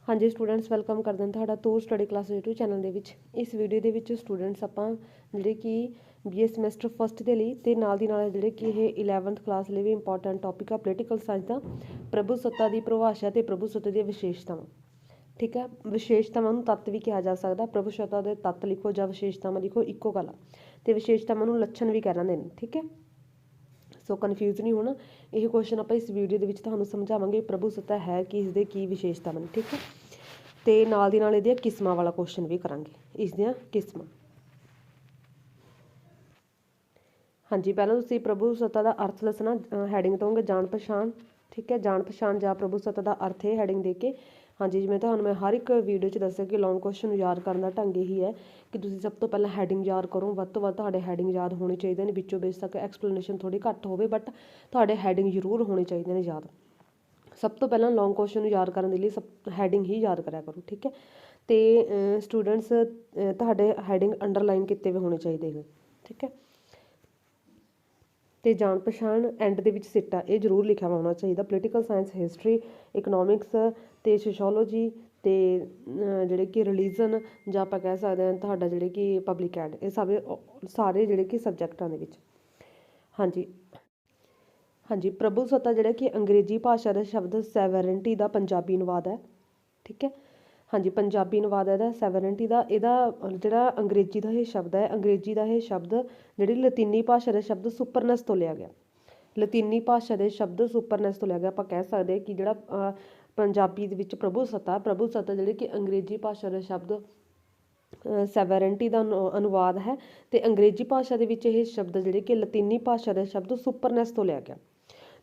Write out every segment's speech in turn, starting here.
हाँ जी students welcome कर दें तुहाडा to study class YouTube channel ਦੇ ਵਿੱਚ इस वीडियो ਦੇ ਵਿੱਚ स्टूडेंट्स ਆਪਾਂ ਜਿਹੜੇ ਕਿ BA ਸਮੈਸਟਰ ਫਸਟ ਦੇ ਲਈ ਤੇ ਨਾਲ ਦੀ ਨਾਲ ਜਿਹੜੇ ਕਿ ਇਹ 11th ਕਲਾਸ ਲਈ ਵੀ ਇੰਪੋਰਟੈਂਟ ਟੌਪਿਕ ਆ ਪੋਲੀਟੀਕਲ ਸਾਇੰਸ ਦਾ ਪ੍ਰਭੂ ਸੱਤਾ ਦੀ ਪਰਿਭਾਸ਼ਾ ਤੇ ਪ੍ਰਭੂ ਸੱਤਾ ਦੀਆਂ ਵਿਸ਼ੇਸ਼ਤਾਵਾਂ। ठीक है, ਵਿਸ਼ੇਸ਼ਤਾਵਾਂ ਨੂੰ ਤੱਤ ਵੀ ਕਿਹਾ ਜਾ ਸਕਦਾ। ਪ੍ਰਭੂ ਸੱਤਾ ਦੇ ਤੱਤ ਲਿਖੋ ਜਾਂ ਵਿਸ਼ੇਸ਼ਤਾਵਾਂ ਲਿਖੋ, ਇੱਕੋ ਗੱਲ ਆ। ਤੇ ਵਿਸ਼ੇਸ਼ਤਾਵਾਂ ਨੂੰ ਲੱਛਣ ਵੀ ਕਹਿ ਲੈਂਦੇ ਨੇ। ठीक है, ਸੋ ਕਨਫਿਊਜ਼ ਨਹੀਂ ਹੋਣਾ। ਇਹ ਕੁਐਸਚਨ ਆਪਾਂ ਇਸ ਵੀਡੀਓ ਦੇ ਵਿੱਚ ਤੁਹਾਨੂੰ ਸਮਝਾਵਾਂਗੇ ਪ੍ਰਭੂ ਸੱਤਾ ਹੈ ਕਿ ਇਸ ਦੇ ਕੀ ਵਿਸ਼ੇਸ਼ਤਾਵਾਂ ਨੇ। ਠੀਕ ਹੈ, ਤੇ ਨਾਲ ਦੀ ਨਾਲ ਇਹਦੀਆਂ ਕਿਸਮਾਂ ਵਾਲਾ ਕੁਐਸਚਨ ਵੀ ਕਰਾਂਗੇ, ਇਸ ਦੀਆਂ ਕਿਸਮਾਂ। ਹਾਂਜੀ, ਪਹਿਲਾਂ ਤੁਸੀਂ ਪ੍ਰਭੂ ਸੱਤਾ ਦਾ ਅਰਥ ਦੱਸਣਾ। ਹੈਡਿੰਗ ਦਊਂਗੇ ਜਾਣ ਪਛਾਣ। ਠੀਕ ਹੈ, ਜਾਣ ਪਛਾਣ ਜਾਂ ਪ੍ਰਭੂ ਸੱਤਾ ਦਾ ਅਰਥ ਇਹ ਹੈਡਿੰਗ ਦੇ ਕੇ। ਹਾਂਜੀ, ਜਿਵੇਂ ਤੁਹਾਨੂੰ ਮੈਂ ਹਰ ਇੱਕ ਵੀਡੀਓ 'ਚ ਦੱਸਿਆ ਕਿ ਲੌਂਗ ਕੁਐਸਚਨ ਨੂੰ ਯਾਦ ਕਰਨ ਦਾ ਢੰਗ ਇਹੀ ਹੈ ਕਿ ਤੁਸੀਂ ਸਭ ਤੋਂ ਪਹਿਲਾਂ ਹੈਡਿੰਗ ਯਾਦ ਕਰੋ। ਵੱਧ ਤੋਂ ਵੱਧ ਤੁਹਾਡੇ ਹੈਡਿੰਗ ਯਾਦ ਹੋਣੇ ਚਾਹੀਦੇ ਨੇ। ਵਿੱਚੋਂ ਬੇਸ਼ੱਕ ਐਕਸਪਲੇਨੇਸ਼ਨ ਥੋੜ੍ਹੀ ਘੱਟ ਹੋਵੇ, ਬਟ ਤੁਹਾਡੇ ਹੈਡਿੰਗ ਜ਼ਰੂਰ ਹੋਣੇ ਚਾਹੀਦੇ ਨੇ ਯਾਦ। ਸਭ ਤੋਂ ਪਹਿਲਾਂ ਲੌਂਗ ਕੁਐਸਚਨ ਨੂੰ ਯਾਦ ਕਰਨ ਦੇ ਲਈ ਹੈਡਿੰਗ ਹੀ ਯਾਦ ਕਰਿਆ ਕਰੋ। ਠੀਕ ਹੈ, ਤੇ ਸਟੂਡੈਂਟਸ ਤੁਹਾਡੇ ਹੈਡਿੰਗ ਅੰਡਰਲਾਈਨ ਕੀਤੇ ਹੋਏ ਹੋਣੇ ਚਾਹੀਦੇ ਨੇ। ਠੀਕ ਹੈ, ਤੇ ਜਾਣ ਪਛਾਣ ਐਂਡ ਦੇ ਵਿੱਚ ਸਿੱਟਾ ਇਹ ਜ਼ਰੂਰ ਲਿਖਿਆ ਹੋਣਾ ਚਾਹੀਦਾ। ਪੋਲੀਟੀਕਲ ਸਾਇੰਸ, ਹਿਸਟਰੀ, ਇਕਨੋਮਿਕਸ ਤੇ ਸੋਸ਼ੋਲੋਜੀ ਤੇ ਜਿਹੜੇ ਕਿ ਰਿਲੀਜਨ ਜਾਂ ਆਪਾਂ ਕਹਿ ਸਕਦੇ ਹਾਂ ਤੁਹਾਡਾ ਜਿਹੜੇ ਕਿ ਪਬਲਿਕ ਐਡ, ਇਹ ਸਾਰੇ ਜਿਹੜੇ ਕਿ ਸਬਜੈਕਟਾਂ ਦੇ ਵਿੱਚ। ਹਾਂਜੀ ਹਾਂਜੀ, ਪ੍ਰਭੂ ਸੱਤਾ ਜਿਹੜਾ ਕਿ ਅੰਗਰੇਜ਼ੀ ਭਾਸ਼ਾ ਦਾ ਸ਼ਬਦ ਸੈਵਰਨਟੀ ਦਾ ਪੰਜਾਬੀ ਅਨੁਵਾਦ ਹੈ। ਠੀਕ ਹੈ, ਹਾਂਜੀ ਪੰਜਾਬੀ ਅਨੁਵਾਦ ਹੈ ਇਹਦਾ ਸੈਵਰਨਟੀ ਦਾ। ਇਹਦਾ ਜਿਹੜਾ ਅੰਗਰੇਜ਼ੀ ਦਾ ਇਹ ਸ਼ਬਦ ਹੈ, ਅੰਗਰੇਜ਼ੀ ਦਾ ਇਹ ਸ਼ਬਦ ਜਿਹੜੀ ਲਤੀਨੀ ਭਾਸ਼ਾ ਦਾ ਸ਼ਬਦ ਸੁਪਰਨਸ ਤੋਂ ਲਿਆ ਗਿਆ। ਲਤੀਨੀ ਭਾਸ਼ਾ ਦੇ ਸ਼ਬਦ ਸੁਪਰਨਸ ਤੋਂ ਲਿਆ ਗਿਆ। ਆਪਾਂ ਕਹਿ ਸਕਦੇ ਕਿ ਜਿਹੜਾ ਪੰਜਾਬੀ ਦੇ ਵਿੱਚ ਪ੍ਰਭੂ ਸੱਤਾ ਜਿਹੜੇ ਕਿ ਅੰਗਰੇਜ਼ੀ ਭਾਸ਼ਾ ਦਾ ਸ਼ਬਦ ਸੈਵਰਨਟੀ ਦਾ ਅਨੁਵਾਦ ਹੈ। ਤੇ ਅੰਗਰੇਜ਼ੀ ਭਾਸ਼ਾ ਦੇ ਵਿੱਚ ਇਹ ਸ਼ਬਦ ਜਿਹੜੇ ਕਿ ਲਤੀਨੀ ਭਾਸ਼ਾ ਦਾ ਸ਼ਬਦ ਸੁਪਰਨਸ ਤੋਂ ਲਿਆ ਗਿਆ,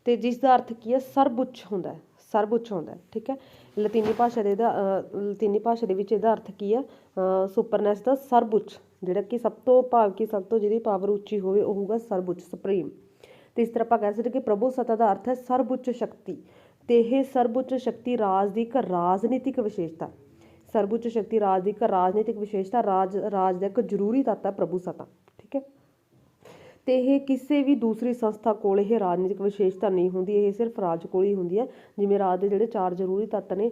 ਤੇ ਜਿਸ ਦਾ ਅਰਥ ਕੀ ਹੈ, ਸਰਵਉੱਚ ਹੁੰਦਾ ਹੈ। ਸਰਵਉੱਚ ਹੁੰਦਾ ਹੈ। ਠੀਕ ਹੈ, ਲਤੀਨੀ ਭਾਸ਼ਾ ਦੇ ਵਿੱਚ ਇਹਦਾ ਅਰਥ ਕੀ ਹੈ, ਸੁਪਰਨੈਸ ਦਾ ਸਰਵਉੱਚ, ਜਿਹੜਾ ਕਿ ਸਭ ਤੋਂ ਜਿਹਦੀ ਪਾਵਰ ਉੱਚੀ ਹੋਵੇ ਉਹ ਹੋਊਗਾ ਸਰਵਉੱਚ, ਸੁਪਰੀਮ। ਤੇ ਇਸ ਤਰ੍ਹਾਂ ਆਪਾਂ ਕਹਿ ਸਕਦੇ ਕਿ ਪ੍ਰਭੂ ਸੱਤਾ ਦਾ ਅਰਥ ਹੈ ਸਰਵਉੱਚ ਸ਼ਕਤੀ। ਤੇ ਇਹ ਸਰਵਉੱਚ ਸ਼ਕਤੀ ਰਾਜ ਦੀ ਇੱਕ ਰਾਜਨੀਤਿਕ ਵਿਸ਼ੇਸ਼ਤਾ। ਸਰਵਉੱਚ ਸ਼ਕਤੀ ਰਾਜ ਦੀ ਇੱਕ ਰਾਜਨੀਤਿਕ ਵਿਸ਼ੇਸ਼ਤਾ, ਰਾਜ ਦਾ ਇੱਕ ਜ਼ਰੂਰੀ ਤੱਤ ਹੈ ਪ੍ਰਭੂ ਸੱਤਾ। ਠੀਕ ਹੈ, ਤੇ ਇਹ ਕਿਸੇ ਵੀ ਦੂਸਰੀ ਸੰਸਥਾ ਕੋਲ ਇਹ ਰਾਜਨੀਤਿਕ ਵਿਸ਼ੇਸ਼ਤਾ ਨਹੀਂ ਹੁੰਦੀ, ਇਹ ਸਿਰਫ ਰਾਜ ਕੋਲ ਹੀ ਹੁੰਦੀ ਹੈ। ਜਿਵੇਂ ਰਾਜ ਦੇ ਜਿਹੜੇ 4 ਜ਼ਰੂਰੀ ਤੱਤ ਨੇ,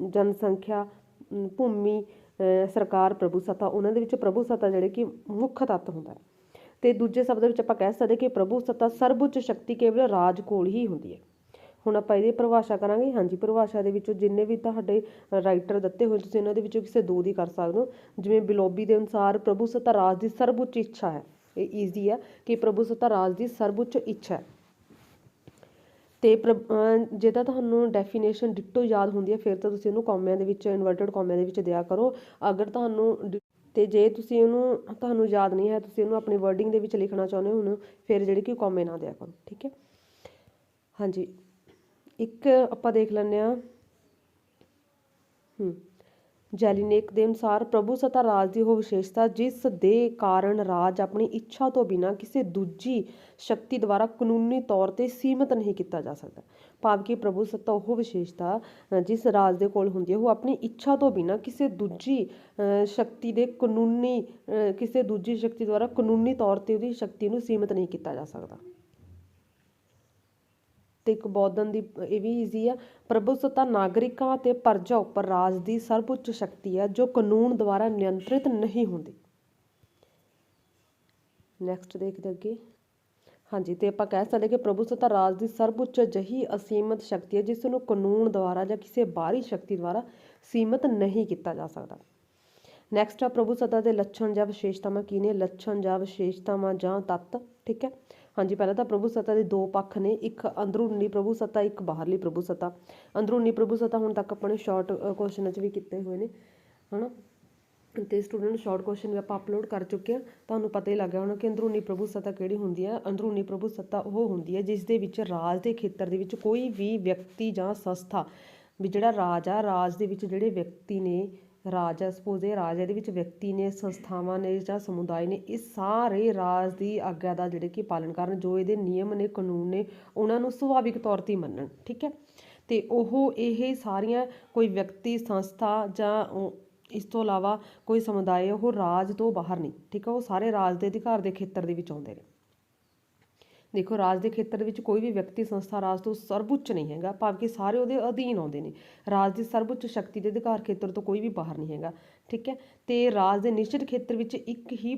ਜਨਸੰਖਿਆ, ਭੂਮੀ, ਸਰਕਾਰ, ਪ੍ਰਭੂ ਸੱਤਾ, ਉਹਨਾਂ ਦੇ ਵਿੱਚ ਪ੍ਰਭੂ ਸੱਤਾ ਜਿਹੜੇ ਕਿ ਮੁੱਖ ਤੱਤ ਹੁੰਦਾ ਹੈ। ਤੇ ਦੂਜੇ ਸ਼ਬਦ ਵਿੱਚ ਆਪਾਂ ਕਹਿ ਸਕਦੇ ਕਿ ਪ੍ਰਭੂ ਸੱਤਾ ਸਰਵਉੱਚ ਸ਼ਕਤੀ ਕੇਵਲ ਰਾਜ ਕੋਲ ਹੀ ਹੁੰਦੀ ਹੈ। ਹੁਣ ਆਪਾਂ ਇਹਦੀ ਪਰਿਭਾਸ਼ਾ ਕਰਾਂਗੇ। ਹਾਂਜੀ, ਪਰਿਭਾਸ਼ਾ ਦੇ ਵਿੱਚੋਂ ਜਿੰਨੇ ਵੀ ਤੁਹਾਡੇ ਰਾਈਟਰ ਦਿੱਤੇ ਹੋਏ ਤੁਸੀਂ ਇਹਨਾਂ ਦੇ ਵਿੱਚੋਂ ਕਿਸੇ 2 ਦੀ ਕਰ ਸਕਦੇ ਹੋ। ਜਿਵੇਂ ਬਿਲੋਬੀ ਦੇ ਅਨੁਸਾਰ ਪ੍ਰਭੂ ਸੱਤਾ ਰਾਜ ਦੀ ਸਰਵਉੱਚ ਇੱਛਾ ਹੈ। ਇਹ ਈਜ਼ੀ ਹੈ ਕਿ ਪ੍ਰਭੂ ਸੱਤਾ ਰਾਜ ਦੀ ਸਰਵਉੱਚ ਇੱਛਾ ਹੈ। ਤੇ ਜੇ ਤਾਂ ਤੁਹਾਨੂੰ ਡੈਫੀਨੇਸ਼ਨ ਡਿਟੋ ਯਾਦ ਹੁੰਦੀ ਹੈ ਫਿਰ ਤਾਂ ਤੁਸੀਂ ਉਹਨੂੰ ਕੌਮਿਆਂ ਦੇ ਵਿੱਚ, ਇਨਵਰਟਡ ਕੌਮਿਆਂ ਦੇ ਵਿੱਚ ਦਿਆ ਕਰੋ। ਅਗਰ ਤੇ ਜੇ ਤੁਸੀਂ ਤੁਹਾਨੂੰ ਯਾਦ ਨਹੀਂ ਹੈ, ਤੁਸੀਂ ਉਹਨੂੰ ਆਪਣੀ ਵਰਡਿੰਗ ਦੇ ਵਿੱਚ ਲਿਖਣਾ ਚਾਹੁੰਦੇ ਹੋ ਫਿਰ ਜਿਹੜੇ ਕਿ ਕੌਮੇ ਨਾ ਦਿਆ ਕਰੋ। ਠੀਕ ਹੈ, ਹਾਂਜੀ ਇੱਕ ਆਪਾਂ ਦੇਖ ਲੈਂਦੇ ਹਾਂ। ਜੈਲੀਨੇਕ ਦੇ ਅਨੁਸਾਰ ਪ੍ਰਭੂ ਸੱਤਾ ਰਾਜ ਦੀ ਉਹ ਵਿਸ਼ੇਸ਼ਤਾ ਜਿਸ ਦੇ ਕਾਰਨ ਰਾਜ ਆਪਣੀ ਇੱਛਾ ਤੋਂ ਬਿਨਾਂ ਕਿਸੇ ਦੂਜੀ ਸ਼ਕਤੀ ਦੁਆਰਾ ਕਾਨੂੰਨੀ ਤੌਰ 'ਤੇ ਸੀਮਿਤ ਨਹੀਂ ਕੀਤਾ ਜਾ ਸਕਦਾ। ਭਾਵ ਕਿ ਪ੍ਰਭੂ ਸੱਤਾ ਉਹ ਵਿਸ਼ੇਸ਼ਤਾ ਜਿਸ ਰਾਜ ਦੇ ਕੋਲ ਹੁੰਦੀ ਹੈ, ਉਹ ਆਪਣੀ ਇੱਛਾ ਤੋਂ ਬਿਨਾਂ ਕਿਸੇ ਦੂਜੀ ਸ਼ਕਤੀ ਦੁਆਰਾ ਕਾਨੂੰਨੀ ਤੌਰ 'ਤੇ ਉਹਦੀ ਸ਼ਕਤੀ ਨੂੰ ਸੀਮਿਤ ਨਹੀਂ ਕੀਤਾ ਜਾ ਸਕਦਾ। ਤੇ ਇੱਕ ਬੌਧਨ ਦੀ ਇਹ ਵੀ ਈਜ਼ੀ ਆ। ਪ੍ਰਭੂ ਸੱਤਾ ਨਾਗਰਿਕਾਂ ਅਤੇ ਪ੍ਰਜਾ ਉੱਪਰ ਰਾਜ ਦੀ ਸਰਵਉੱਚ ਸ਼ਕਤੀ ਹੈ ਜੋ ਕਾਨੂੰਨ ਦੁਆਰਾ ਨਿਯੰਤਰਿਤ ਨਹੀਂ ਹੁੰਦੀ। ਨੈਕਸਟ ਦੇਖਦੇ ਅੱਗੇ। ਹਾਂਜੀ, ਤੇ ਆਪਾਂ ਕਹਿ ਸਕਦੇ ਕਿ ਪ੍ਰਭੂ ਸੱਤਾ ਰਾਜ ਦੀ ਸਰਵਉੱਚ ਅਜਿਹੀ ਅਸੀਮਤ ਸ਼ਕਤੀ ਹੈ ਜਿਸ ਨੂੰ ਕਾਨੂੰਨ ਦੁਆਰਾ ਜਾਂ ਕਿਸੇ ਬਾਹਰੀ ਸ਼ਕਤੀ ਦੁਆਰਾ ਸੀਮਿਤ ਨਹੀਂ ਕੀਤਾ ਜਾ ਸਕਦਾ। ਨੈਕਸਟ ਆ ਪ੍ਰਭੂ ਸੱਤਾ ਦੇ ਲੱਛਣ ਜਾਂ ਵਿਸ਼ੇਸ਼ਤਾਵਾਂ ਕੀ ਨੇ। ਲੱਛਣ ਜਾਂ ਵਿਸ਼ੇਸ਼ਤਾਵਾਂ ਜਾਂ ਤੱਤ। ਠੀਕ ਹੈ, ਹਾਂਜੀ ਪਹਿਲਾਂ ਤਾਂ ਪ੍ਰਭੂ ਸੱਤਾ ਦੇ 2 ਪੱਖ ਨੇ, ਇੱਕ ਅੰਦਰੂਨੀ ਪ੍ਰਭੂ ਸੱਤਾ, ਇੱਕ ਬਾਹਰਲੀ ਪ੍ਰਭੂ ਸੱਤਾ। ਅੰਦਰੂਨੀ ਪ੍ਰਭੂ ਸੱਤਾ ਹੁਣ ਤੱਕ ਆਪਾਂ ਨੇ ਸ਼ਾਰਟ ਕੁਐਸਚਨਾਂ 'ਚ ਵੀ ਕੀਤੇ ਹੋਏ ਨੇ, ਹੈ ਨਾ। ਤੇ ਸਟੂਡੈਂਟ ਸ਼ਾਰਟ ਕੁਐਸਚਨ ਵੀ ਆਪਾਂ ਅਪਲੋਡ ਕਰ ਚੁੱਕੇ ਹਾਂ। ਤੁਹਾਨੂੰ ਪਤਾ ਹੀ ਲੱਗ ਗਿਆ ਹੋਣਾ ਕਿ ਅੰਦਰੂਨੀ ਪ੍ਰਭੂ ਸੱਤਾ ਕਿਹੜੀ ਹੁੰਦੀ ਹੈ। ਅੰਦਰੂਨੀ ਪ੍ਰਭੂ ਸੱਤਾ ਉਹ ਹੁੰਦੀ ਹੈ ਜਿਸ ਦੇ ਵਿੱਚ ਰਾਜ ਦੇ ਖੇਤਰ ਦੇ ਵਿੱਚ ਕੋਈ ਵੀ ਵਿਅਕਤੀ ਜਾਂ ਸੰਸਥਾ, ਵੀ ਜਿਹੜਾ ਰਾਜ ਆ, ਰਾਜ ਦੇ ਵਿੱਚ ਜਿਹੜੇ ਵਿਅਕਤੀ ਨੇ, ਰਾਜ ਹੈ ਸਪੋਜ਼ ਇਹ ਰਾਜ, ਇਹਦੇ ਵਿੱਚ ਵਿਅਕਤੀ ਨੇ, ਸੰਸਥਾਵਾਂ ਨੇ ਜਾਂ ਸਮੁਦਾਇ ਨੇ, ਇਹ ਸਾਰੇ ਰਾਜ ਦੀ ਆਗਿਆ ਦਾ ਜਿਹੜੇ ਕਿ ਪਾਲਣ ਕਰਨ, ਜੋ ਇਹਦੇ ਨਿਯਮ ਨੇ, ਕਾਨੂੰਨ ਨੇ, ਉਹਨਾਂ ਨੂੰ ਸੁਭਾਵਿਕ ਤੌਰ 'ਤੇ ਮੰਨਣ। ਠੀਕ ਹੈ, ਤੇ ਉਹ ਇਹ ਸਾਰੀਆਂ ਕੋਈ ਵਿਅਕਤੀ, ਸੰਸਥਾ ਜਾਂ ਇਸ ਤੋਂ ਇਲਾਵਾ ਕੋਈ ਸਮੁਦਾਇ, ਉਹ ਰਾਜ ਤੋਂ ਬਾਹਰ ਨਹੀਂ। ਠੀਕ ਹੈ, ਉਹ ਸਾਰੇ ਰਾਜ ਦੇ ਅਧਿਕਾਰ ਦੇ ਖੇਤਰ ਦੇ ਵਿੱਚ ਆਉਂਦੇ ਨੇ। ਦੇਖੋ ਰਾਜ ਦੇ ਖੇਤਰ ਵਿੱਚ ਕੋਈ ਵੀ ਵਿਅਕਤੀ ਸੰਸਥਾ ਰਾਜ ਤੋਂ ਸਰਵਉੱਚ ਨਹੀਂ ਹੈਗਾ, ਭਾਵ ਕਿ ਸਾਰੇ ਉਹਦੇ ਅਧੀਨ ਆਉਂਦੇ ਨੇ। ਰਾਜ ਦੀ ਸਰਵਉੱਚ ਸ਼ਕਤੀ ਦੇ ਅਧਿਕਾਰ ਖੇਤਰ ਤੋਂ ਕੋਈ ਵੀ ਬਾਹਰ ਨਹੀਂ ਹੈਗਾ, ਠੀਕ ਹੈ। ਤੇ ਰਾਜ ਦੇ ਨਿਸ਼ਚਿਤ ਖੇਤਰ ਵਿੱਚ ਇੱਕ ਹੀ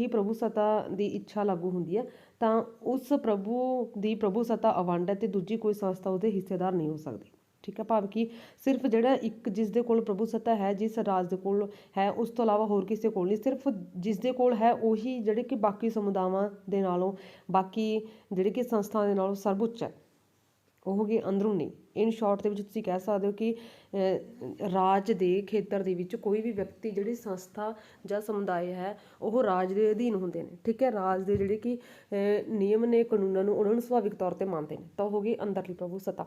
ਪ੍ਰਭੂ ਸੱਤਾ ਦੀ ਇੱਛਾ ਲਾਗੂ ਹੁੰਦੀ ਹੈ, ਤਾਂ ਉਸ ਪ੍ਰਭੂ ਦੀ ਪ੍ਰਭੂ ਸੱਤਾ ਅਵੰਡ ਹੈ ਤੇ ਦੂਜੀ ਕੋਈ ਸੰਸਥਾ ਉਹਦੇ ਹਿੱਸੇਦਾਰ ਨਹੀਂ ਹੋ ਸਕਦੀ, ਠੀਕ ਹੈ। ਭਾਵ ਕਿ ਸਿਰਫ ਜਿਹੜਾ ਇੱਕ ਜਿਸ ਦੇ ਕੋਲ ਪ੍ਰਭੂ ਸੱਤਾ ਹੈ, ਜਿਸ ਰਾਜ ਦੇ ਕੋਲ ਹੈ, ਉਸ ਤੋਂ ਇਲਾਵਾ ਹੋਰ ਕਿਸੇ ਕੋਲ ਨਹੀਂ। ਸਿਰਫ ਜਿਸ ਦੇ ਕੋਲ ਹੈ ਉਹੀ ਜਿਹੜੇ ਕਿ ਬਾਕੀ ਸਮੁਦਾਵਾਂ ਦੇ ਨਾਲੋਂ, ਬਾਕੀ ਜਿਹੜੇ ਕਿ ਸੰਸਥਾ ਦੇ ਨਾਲੋਂ ਸਰਵਉੱਚ ਹੈ, ਉਹ ਹੋ ਗਈ ਅੰਦਰੂਨੀ। ਇਨ ਸ਼ਾਰਟ ਦੇ ਵਿੱਚ ਤੁਸੀਂ ਕਹਿ ਸਕਦੇ ਹੋ ਕਿ ਰਾਜ ਦੇ ਖੇਤਰ ਦੇ ਵਿੱਚ ਕੋਈ ਵੀ ਵਿਅਕਤੀ, ਜਿਹੜੀ ਸੰਸਥਾ ਜਾਂ ਸਮੁਦਾਇ ਹੈ, ਉਹ ਰਾਜ ਦੇ ਅਧੀਨ ਹੁੰਦੇ ਨੇ, ਠੀਕ ਹੈ। ਰਾਜ ਦੇ ਜਿਹੜੇ ਕਿ ਨਿਯਮ ਨੇ, ਕਾਨੂੰਨਾਂ ਨੂੰ, ਉਹਨਾਂ ਨੂੰ ਸੁਭਾਵਿਕ ਤੌਰ 'ਤੇ ਮੰਨਦੇ ਨੇ, ਤਾਂ ਉਹ ਹੋ ਗਈ ਅੰਦਰਲੀ ਪ੍ਰਭੂ ਸੱਤਾ।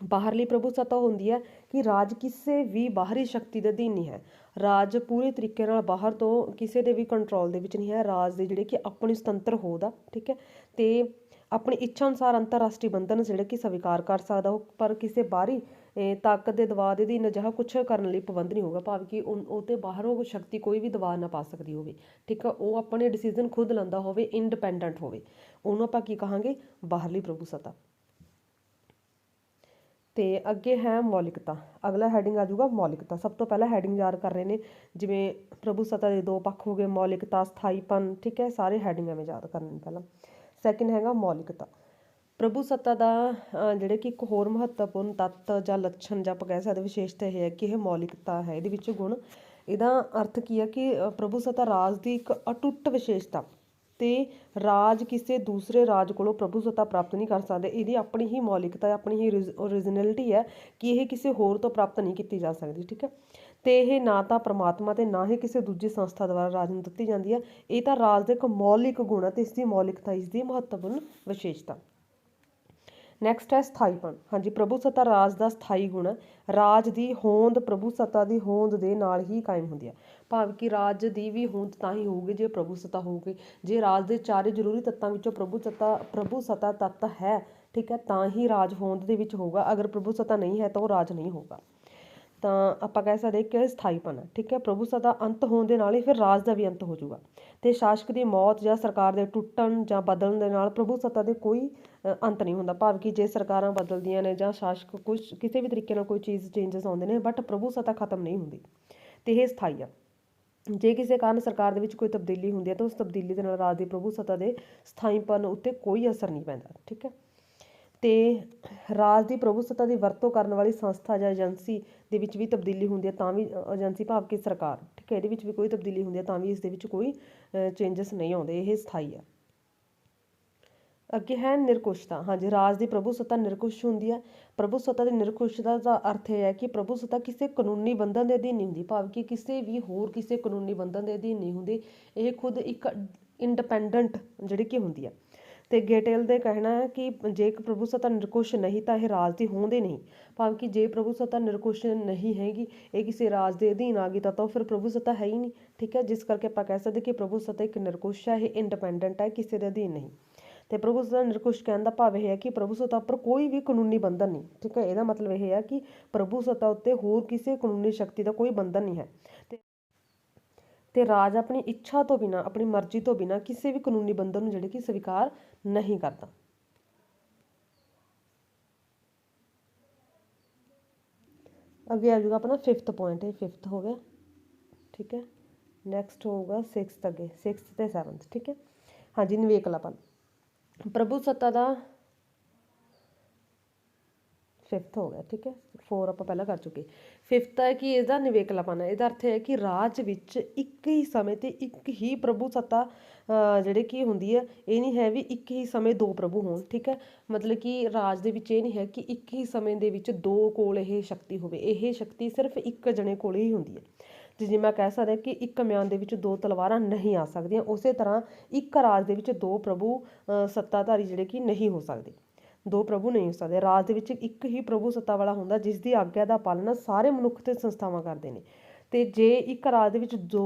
ਬਾਹਰਲੀ ਪ੍ਰਭੂ ਸੱਤਾ ਹੁੰਦੀ ਹੈ ਕਿ ਰਾਜ ਕਿਸੇ ਵੀ ਬਾਹਰੀ ਸ਼ਕਤੀ ਦੇ ਅਧੀਨ ਨਹੀਂ ਹੈ। ਰਾਜ ਪੂਰੇ ਤਰੀਕੇ ਨਾਲ ਬਾਹਰ ਤੋਂ ਕਿਸੇ ਦੇ ਵੀ ਕੰਟਰੋਲ ਦੇ ਵਿੱਚ ਨਹੀਂ ਹੈ। ਰਾਜ ਦੇ ਜਿਹੜੇ ਕਿ ਆਪਣੀ ਸੁਤੰਤਰ ਹੋਂਦ ਆ, ਠੀਕ ਹੈ, ਤੇ ਆਪਣੀ ਇੱਛਾ ਅਨੁਸਾਰ ਅੰਤਰਰਾਸ਼ਟਰੀ ਬੰਧਨ ਜਿਹੜੇ ਕਿ ਸਵੀਕਾਰ ਕਰ ਸਕਦਾ ਉਹ, ਪਰ ਕਿਸੇ ਬਾਹਰੀ ਤਾਕਤ ਦੇ ਦਬਾਅ ਦੇ ਅਧੀਨ ਅਜਿਹਾ ਕੁਛ ਕਰਨ ਲਈ ਪਾਬੰਦ ਨਹੀਂ ਹੋਊਗਾ। ਭਾਵ ਕਿ ਉਹ 'ਤੇ ਬਾਹਰੋਂ ਸ਼ਕਤੀ ਕੋਈ ਵੀ ਦਬਾਅ ਨਾ ਪਾ ਸਕਦੀ ਹੋਵੇ, ਠੀਕ ਹੈ। ਉਹ ਆਪਣੇ ਡਿਸੀਜ਼ਨ ਖੁਦ ਲੈਂਦਾ ਹੋਵੇ, ਇੰਡੀਪੈਂਡੈਂਟ ਹੋਵੇ, ਉਹਨੂੰ ਆਪਾਂ ਕੀ ਕਹਾਂਗੇ? ਬਾਹਰਲੀ ਪ੍ਰਭੂ ਸੱਤਾ। ਤੇ ਅੱਗੇ ਹੈ ਮੌਲਿਕਤਾ। ਅਗਲਾ ਹੈਡਿੰਗ ਆ ਜਾਊਗਾ ਮੌਲਿਕਤਾ। ਸਭ ਤੋਂ ਪਹਿਲਾਂ ਹੈਡਿੰਗ ਯਾਦ ਕਰ ਰਹੇ ਨੇ, ਜਿਵੇਂ ਪ੍ਰਭੂ ਸੱਤਾ ਦੇ ਦੋ ਪੱਖ ਹੋ ਗਏ, ਮੌਲਿਕਤਾ, ਸਥਾਈਪਨ, ਠੀਕ ਹੈ। ਸਾਰੇ ਹੈਡਿੰਗ ਐਵੇਂ ਯਾਦ ਕਰਨੇ ਨੇ ਪਹਿਲਾਂ। ਸੈਕਿੰਡ ਹੈਗਾ ਮੌਲਿਕਤਾ। ਪ੍ਰਭੂ ਸੱਤਾ ਦਾ ਜਿਹੜੇ ਕਿ ਇੱਕ ਹੋਰ ਮਹੱਤਵਪੂਰਨ ਤੱਤ ਜਾਂ ਲੱਛਣ ਜਾਂ ਆਪਾਂ ਕਹਿ ਸਕਦੇ ਵਿਸ਼ੇਸ਼ਤਾ ਇਹ ਹੈ ਕਿ ਇਹ ਮੌਲਿਕਤਾ ਹੈ, ਇਹਦੇ ਵਿੱਚ ਗੁਣ। ਇਹਦਾ ਅਰਥ ਕੀ ਹੈ ਕਿ ਪ੍ਰਭੂ ਸੱਤਾ ਰਾਜ ਦੀ ਇੱਕ ਅਟੁੱਟ ਵਿਸ਼ੇਸ਼ਤਾ, ਤੇ ਰਾਜ ਕਿਸੇ ਦੂਸਰੇ ਰਾਜ ਕੋਲੋਂ ਪ੍ਰਭੂ ਸੱਤਾ ਪ੍ਰਾਪਤ ਨਹੀਂ ਕਰ ਸਕਦੇ। ਇਹਦੀ ਆਪਣੀ ਹੀ ਮੌਲਿਕਤਾ ਹੈ, ਆਪਣੀ ਹੀ ਓਰੀਜਨੈਲਿਟੀ ਹੈ ਕਿ ਇਹ ਕਿਸੇ ਹੋਰ ਤੋਂ ਪ੍ਰਾਪਤ ਨਹੀਂ ਕੀਤੀ ਜਾ ਸਕਦੀ, ਠੀਕ ਹੈ। ਤੇ ਇਹ ਨਾ ਤਾਂ ਪਰਮਾਤਮਾ ਤੇ ਨਾ ਹੀ ਕਿਸੇ ਦੂਜੀ ਸੰਸਥਾ ਦੁਆਰਾ ਰਾਜ ਨੂੰ ਦਿੱਤੀ ਜਾਂਦੀ ਹੈ। ਇਹ ਤਾਂ ਰਾਜ ਦਾ ਇੱਕ ਮੌਲਿਕ ਗੁਣ ਹੈ ਤੇ ਇਸ ਦੀ ਮੌਲਿਕਤਾ, ਇਸ ਦੀ ਮਹੱਤਵਪੂਰਨ ਵਿਸ਼ੇਸ਼ਤਾ। ਨੈਕਸਟ ਹੈ ਸਥਾਈਪਨ। ਹਾਂਜੀ, ਪ੍ਰਭੂ ਸੱਤਾ ਰਾਜ ਦਾ ਸਥਾਈ ਗੁਣ ਹੈ। ਰਾਜ ਦੀ ਹੋਂਦ ਪ੍ਰਭੂ ਸੱਤਾ ਦੀ ਹੋਂਦ ਦੇ ਨਾਲ ਹੀ ਕਾਇਮ ਹੁੰਦੀ ਹੈ। ਭਾਵ ਕਿ ਰਾਜ ਦੀ ਵੀ ਹੋਂਦ ਤਾਂ ਹੀ ਹੋਊਗੀ ਜੇ ਪ੍ਰਭੂ ਸੱਤਾ ਹੋਊਗੀ। ਜੇ ਰਾਜ ਦੇ ਚਾਰੇ ਜ਼ਰੂਰੀ ਤੱਤਾਂ ਵਿੱਚੋਂ ਪ੍ਰਭੂ ਸੱਤਾ ਤੱਤ ਹੈ, ਠੀਕ ਹੈ, ਤਾਂ ਹੀ ਰਾਜ ਹੋਂਦ ਦੇ ਵਿੱਚ ਹੋਊਗਾ। ਅਗਰ ਪ੍ਰਭੂ ਸੱਤਾ ਨਹੀਂ ਹੈ ਤਾਂ ਉਹ ਰਾਜ ਨਹੀਂ ਹੋਊਗਾ। ਤਾਂ ਆਪਾਂ ਕਹਿ ਸਕਦੇ ਕਿ ਸਥਾਈਪਨ ਹੈ, ਠੀਕ ਹੈ। ਪ੍ਰਭੂ ਸੱਤਾ ਅੰਤ ਹੋਣ ਦੇ ਨਾਲ ਹੀ ਫਿਰ ਰਾਜ ਦਾ ਵੀ ਅੰਤ ਹੋ ਜਾਊਗਾ। ਤੇ ਸ਼ਾਸਕ ਦੀ ਮੌਤ ਜਾਂ ਸਰਕਾਰ ਦੇ ਟੁੱਟਣ ਜਾਂ ਬਦਲਣ ਦੇ ਨਾਲ ਪ੍ਰਭੂ ਸੱਤਾ ਦੇ ਕੋਈ ਅੰਤ ਨਹੀਂ ਹੁੰਦਾ। ਭਾਵ ਕਿ ਜੇ ਸਰਕਾਰਾਂ ਬਦਲਦੀਆਂ ਨੇ ਜਾਂ ਸ਼ਾਸਕ ਕੁਛ ਕਿਸੇ ਵੀ ਤਰੀਕੇ ਨਾਲ ਕੋਈ ਚੀਜ਼ ਚੇਂਜਸ ਆਉਂਦੇ ਨੇ, ਬਟ ਪ੍ਰਭੂ ਸੱਤਾ ਖਤਮ ਨਹੀਂ ਹੁੰਦੀ ਤੇ ਇਹ ਸਥਾਈ ਆ। ਜੇ ਕਿਸੇ ਕਾਰਨ ਸਰਕਾਰ ਦੇ ਵਿੱਚ ਕੋਈ ਤਬਦੀਲੀ ਹੁੰਦੀ ਹੈ ਤਾਂ ਉਸ ਤਬਦੀਲੀ ਦੇ ਨਾਲ ਰਾਜ ਦੀ ਪ੍ਰਭੂ ਸੱਤਾ ਦੇ ਸਥਾਈਪਨ ਉੱਤੇ ਕੋਈ ਅਸਰ ਨਹੀਂ ਪੈਂਦਾ, ਠੀਕ ਹੈ। ਤੇ ਰਾਜ ਦੀ ਪ੍ਰਭੂ ਸੱਤਾ ਦੀ ਵਰਤੋਂ ਕਰਨ ਵਾਲੀ ਸੰਸਥਾ ਜਾਂ ਏਜੰਸੀ ਦੇ ਵਿੱਚ ਵੀ ਤਬਦੀਲੀ ਹੁੰਦੀ ਹੈ ਤਾਂ ਵੀ, ਏਜੰਸੀ ਭਾਵ ਕਿ ਸਰਕਾਰ, ਠੀਕ ਹੈ, ਇਹਦੇ ਵਿੱਚ ਵੀ ਕੋਈ ਤਬਦੀਲੀ ਹੁੰਦੀ ਹੈ ਤਾਂ ਵੀ ਇਸ ਦੇ ਵਿੱਚ ਕੋਈ ਚੇਂਜਸ ਨਹੀਂ ਆਉਂਦੇ, ਇਹ ਸਥਾਈ ਹੈ। ਅੱਗੇ ਹੈ ਨਿਰਕੁਸ਼ਤਾ। ਹਾਂਜੀ, ਰਾਜ ਦੀ ਪ੍ਰਭੂ ਸੱਤਾ ਨਿਰਕੁਸ਼ ਹੁੰਦੀ ਹੈ। ਪ੍ਰਭੂ ਸੱਤਾ ਦੀ ਨਿਰਕੁਸ਼ਤਾ ਦਾ ਅਰਥ ਇਹ ਹੈ ਕਿ ਪ੍ਰਭੂ ਸੱਤਾ ਕਿਸੇ ਕਾਨੂੰਨੀ ਬੰਧਨ ਦੇ ਅਧੀਨ ਨਹੀਂ ਹੁੰਦੀ। ਭਾਵ ਕਿ ਕਿਸੇ ਵੀ ਹੋਰ ਕਿਸੇ ਕਾਨੂੰਨੀ ਬੰਧਨ ਦੇ ਅਧੀਨ ਨਹੀਂ ਹੁੰਦੀ। ਇਹ ਖੁਦ ਇੱਕ ਇੰਡੀਪੈਂਡੈਂਟ ਜਿਹੜੀ ਕਿ ਹੁੰਦੀ ਹੈ। ਤੇ ਗੇਟੇਲ ਦੇ ਕਹਿਣਾ ਹੈ ਕਿ ਜੇ ਇੱਕ ਪ੍ਰਭੂ ਸੱਤਾ ਨਿਰਕੁਸ਼ ਨਹੀਂ ਤਾਂ ਇਹ ਰਾਜ ਦੀ ਹੋਂਦ ਹੀ ਨਹੀਂ। ਭਾਵ ਕਿ ਜੇ ਪ੍ਰਭੂ ਸੱਤਾ ਨਿਰਕੁਸ਼ ਨਹੀਂ ਹੈਗੀ, ਇਹ ਕਿਸੇ ਰਾਜ ਦੇ ਅਧੀਨ ਆ ਗਈ ਤਾਂ ਫਿਰ ਪ੍ਰਭੂ ਸੱਤਾ ਹੈ ਹੀ ਨਹੀਂ, ਠੀਕ ਹੈ। ਜਿਸ ਕਰਕੇ ਆਪਾਂ ਕਹਿ ਸਕਦੇ ਕਿ ਪ੍ਰਭੂ ਸੱਤਾ ਇੱਕ ਨਿਰਕੁਸ਼ ਹੈ, ਇਹ ਇੰਡੀਪੈਂਡੈਂਟ ਹੈ, ਕਿਸੇ ਦੇ ਅਧੀਨ ਨਹੀਂ। ਤੇ ਪ੍ਰਭੂ ਸੱਤਾ ਨਿਰਕੁਸ਼ ਕਹਿਣ ਦਾ ਭਾਵ ਇਹ ਹੈ ਕਿ ਪ੍ਰਭੂ ਸੱਤਾ ਉੱਪਰ ਕੋਈ ਵੀ ਕਾਨੂੰਨੀ ਬੰਧਨ ਨਹੀਂ, ਠੀਕ ਹੈ। ਇਹਦਾ ਮਤਲਬ ਇਹ ਹੈ ਕਿ ਪ੍ਰਭੂ ਸੱਤਾ ਉੱਤੇ ਹੋਰ ਕਿਸੇ ਕਾਨੂੰਨੀ ਸ਼ਕਤੀ ਦਾ ਕੋਈ ਬੰਧਨ ਨਹੀਂ ਹੈ ਤੇ ਰਾਜ ਆਪਣੀ ਇੱਛਾ ਤੋਂ ਬਿਨਾਂ, ਆਪਣੀ ਮਰਜ਼ੀ ਤੋਂ ਬਿਨਾਂ ਕਿਸੇ ਵੀ ਕਾਨੂੰਨੀ ਬੰਧਨ ਨੂੰ ਜਿਹੜੇ ਕਿ ਸਵੀਕਾਰ ਨਹੀਂ ਕਰਦਾ। ਅੱਗੇ ਆ ਜਾਊਗਾ ਆਪਣਾ 5th ਪੁਆਇੰਟ। ਇਹ 5th ਹੋ ਗਿਆ, ਠੀਕ ਹੈ। ਨੈਕਸਟ ਹੋਊਗਾ 6th, ਅੱਗੇ 6th ਤੇ 7th, ਠੀਕ ਹੈ। ਹਾਂਜੀ, ਨਿਵੇਕਲਾਪਨ। ਪ੍ਰਭੂ ਸੱਤਾ ਦਾ 5th ਹੋ ਗਿਆ, ਠੀਕ ਹੈ। 4 ਆਪਾਂ ਪਹਿਲਾਂ ਕਰ ਚੁੱਕੇ। 5th ਹੈ ਕਿ ਇਹਦਾ ਨਿਵੇਕਲਾਪਨ ਹੈ। ਇਹਦਾ ਅਰਥ ਹੈ ਕਿ ਰਾਜ ਵਿੱਚ ਇੱਕ ਹੀ ਸਮੇਂ ਤੇ ਇੱਕ ਹੀ ਪ੍ਰਭੂ ਸੱਤਾ ਜਿਹੜੇ ਕਿ ਹੁੰਦੀ ਹੈ। ਇਹ ਨਹੀਂ ਹੈ ਵੀ ਇੱਕ ਹੀ ਸਮੇਂ ਦੋ ਪ੍ਰਭੂ ਹੋਣ, ਠੀਕ ਹੈ। ਮਤਲਬ ਕਿ ਰਾਜ ਦੇ ਵਿੱਚ ਇਹ ਨਹੀਂ ਹੈ ਕਿ ਇੱਕ ਹੀ ਸਮੇਂ ਦੇ ਵਿੱਚ ਦੋ ਕੋਲ ਇਹ ਸ਼ਕਤੀ ਹੋਵੇ। ਇਹ ਸ਼ਕਤੀ ਸਿਰਫ ਇੱਕ ਜਣੇ ਕੋਲ ਹੀ ਹੁੰਦੀ ਹੈ। ਜਿਵੇਂ ਮੈਂ ਕਹਿ ਸਕਦਾ ਕਿ ਇੱਕ ਮਿਆਨ ਦੇ ਵਿੱਚ ਦੋ ਤਲਵਾਰਾਂ ਨਹੀਂ ਆ ਸਕਦੀਆਂ, ਉਸੇ ਤਰ੍ਹਾਂ ਇੱਕ ਰਾਜ ਦੇ ਵਿੱਚ ਦੋ ਪ੍ਰਭੂ ਸੱਤਾਧਾਰੀ ਜਿਹੜੇ ਕਿ ਨਹੀਂ ਹੋ ਸਕਦੇ, ਦੋ ਪ੍ਰਭੂ ਨਹੀਂ ਹੋ ਸਕਦੇ। ਰਾਜ ਦੇ ਵਿੱਚ ਇੱਕ ਹੀ ਪ੍ਰਭੂ ਸੱਤਾ ਵਾਲਾ ਹੁੰਦਾ ਜਿਸ ਦੀ ਆਗਿਆ ਦਾ ਪਾਲਣ ਸਾਰੇ ਮਨੁੱਖ ਤੇ ਸੰਸਥਾਵਾਂ ਕਰਦੇ ਨੇ। ਤੇ ਜੇ ਇੱਕ ਰਾਜ ਦੇ ਵਿੱਚ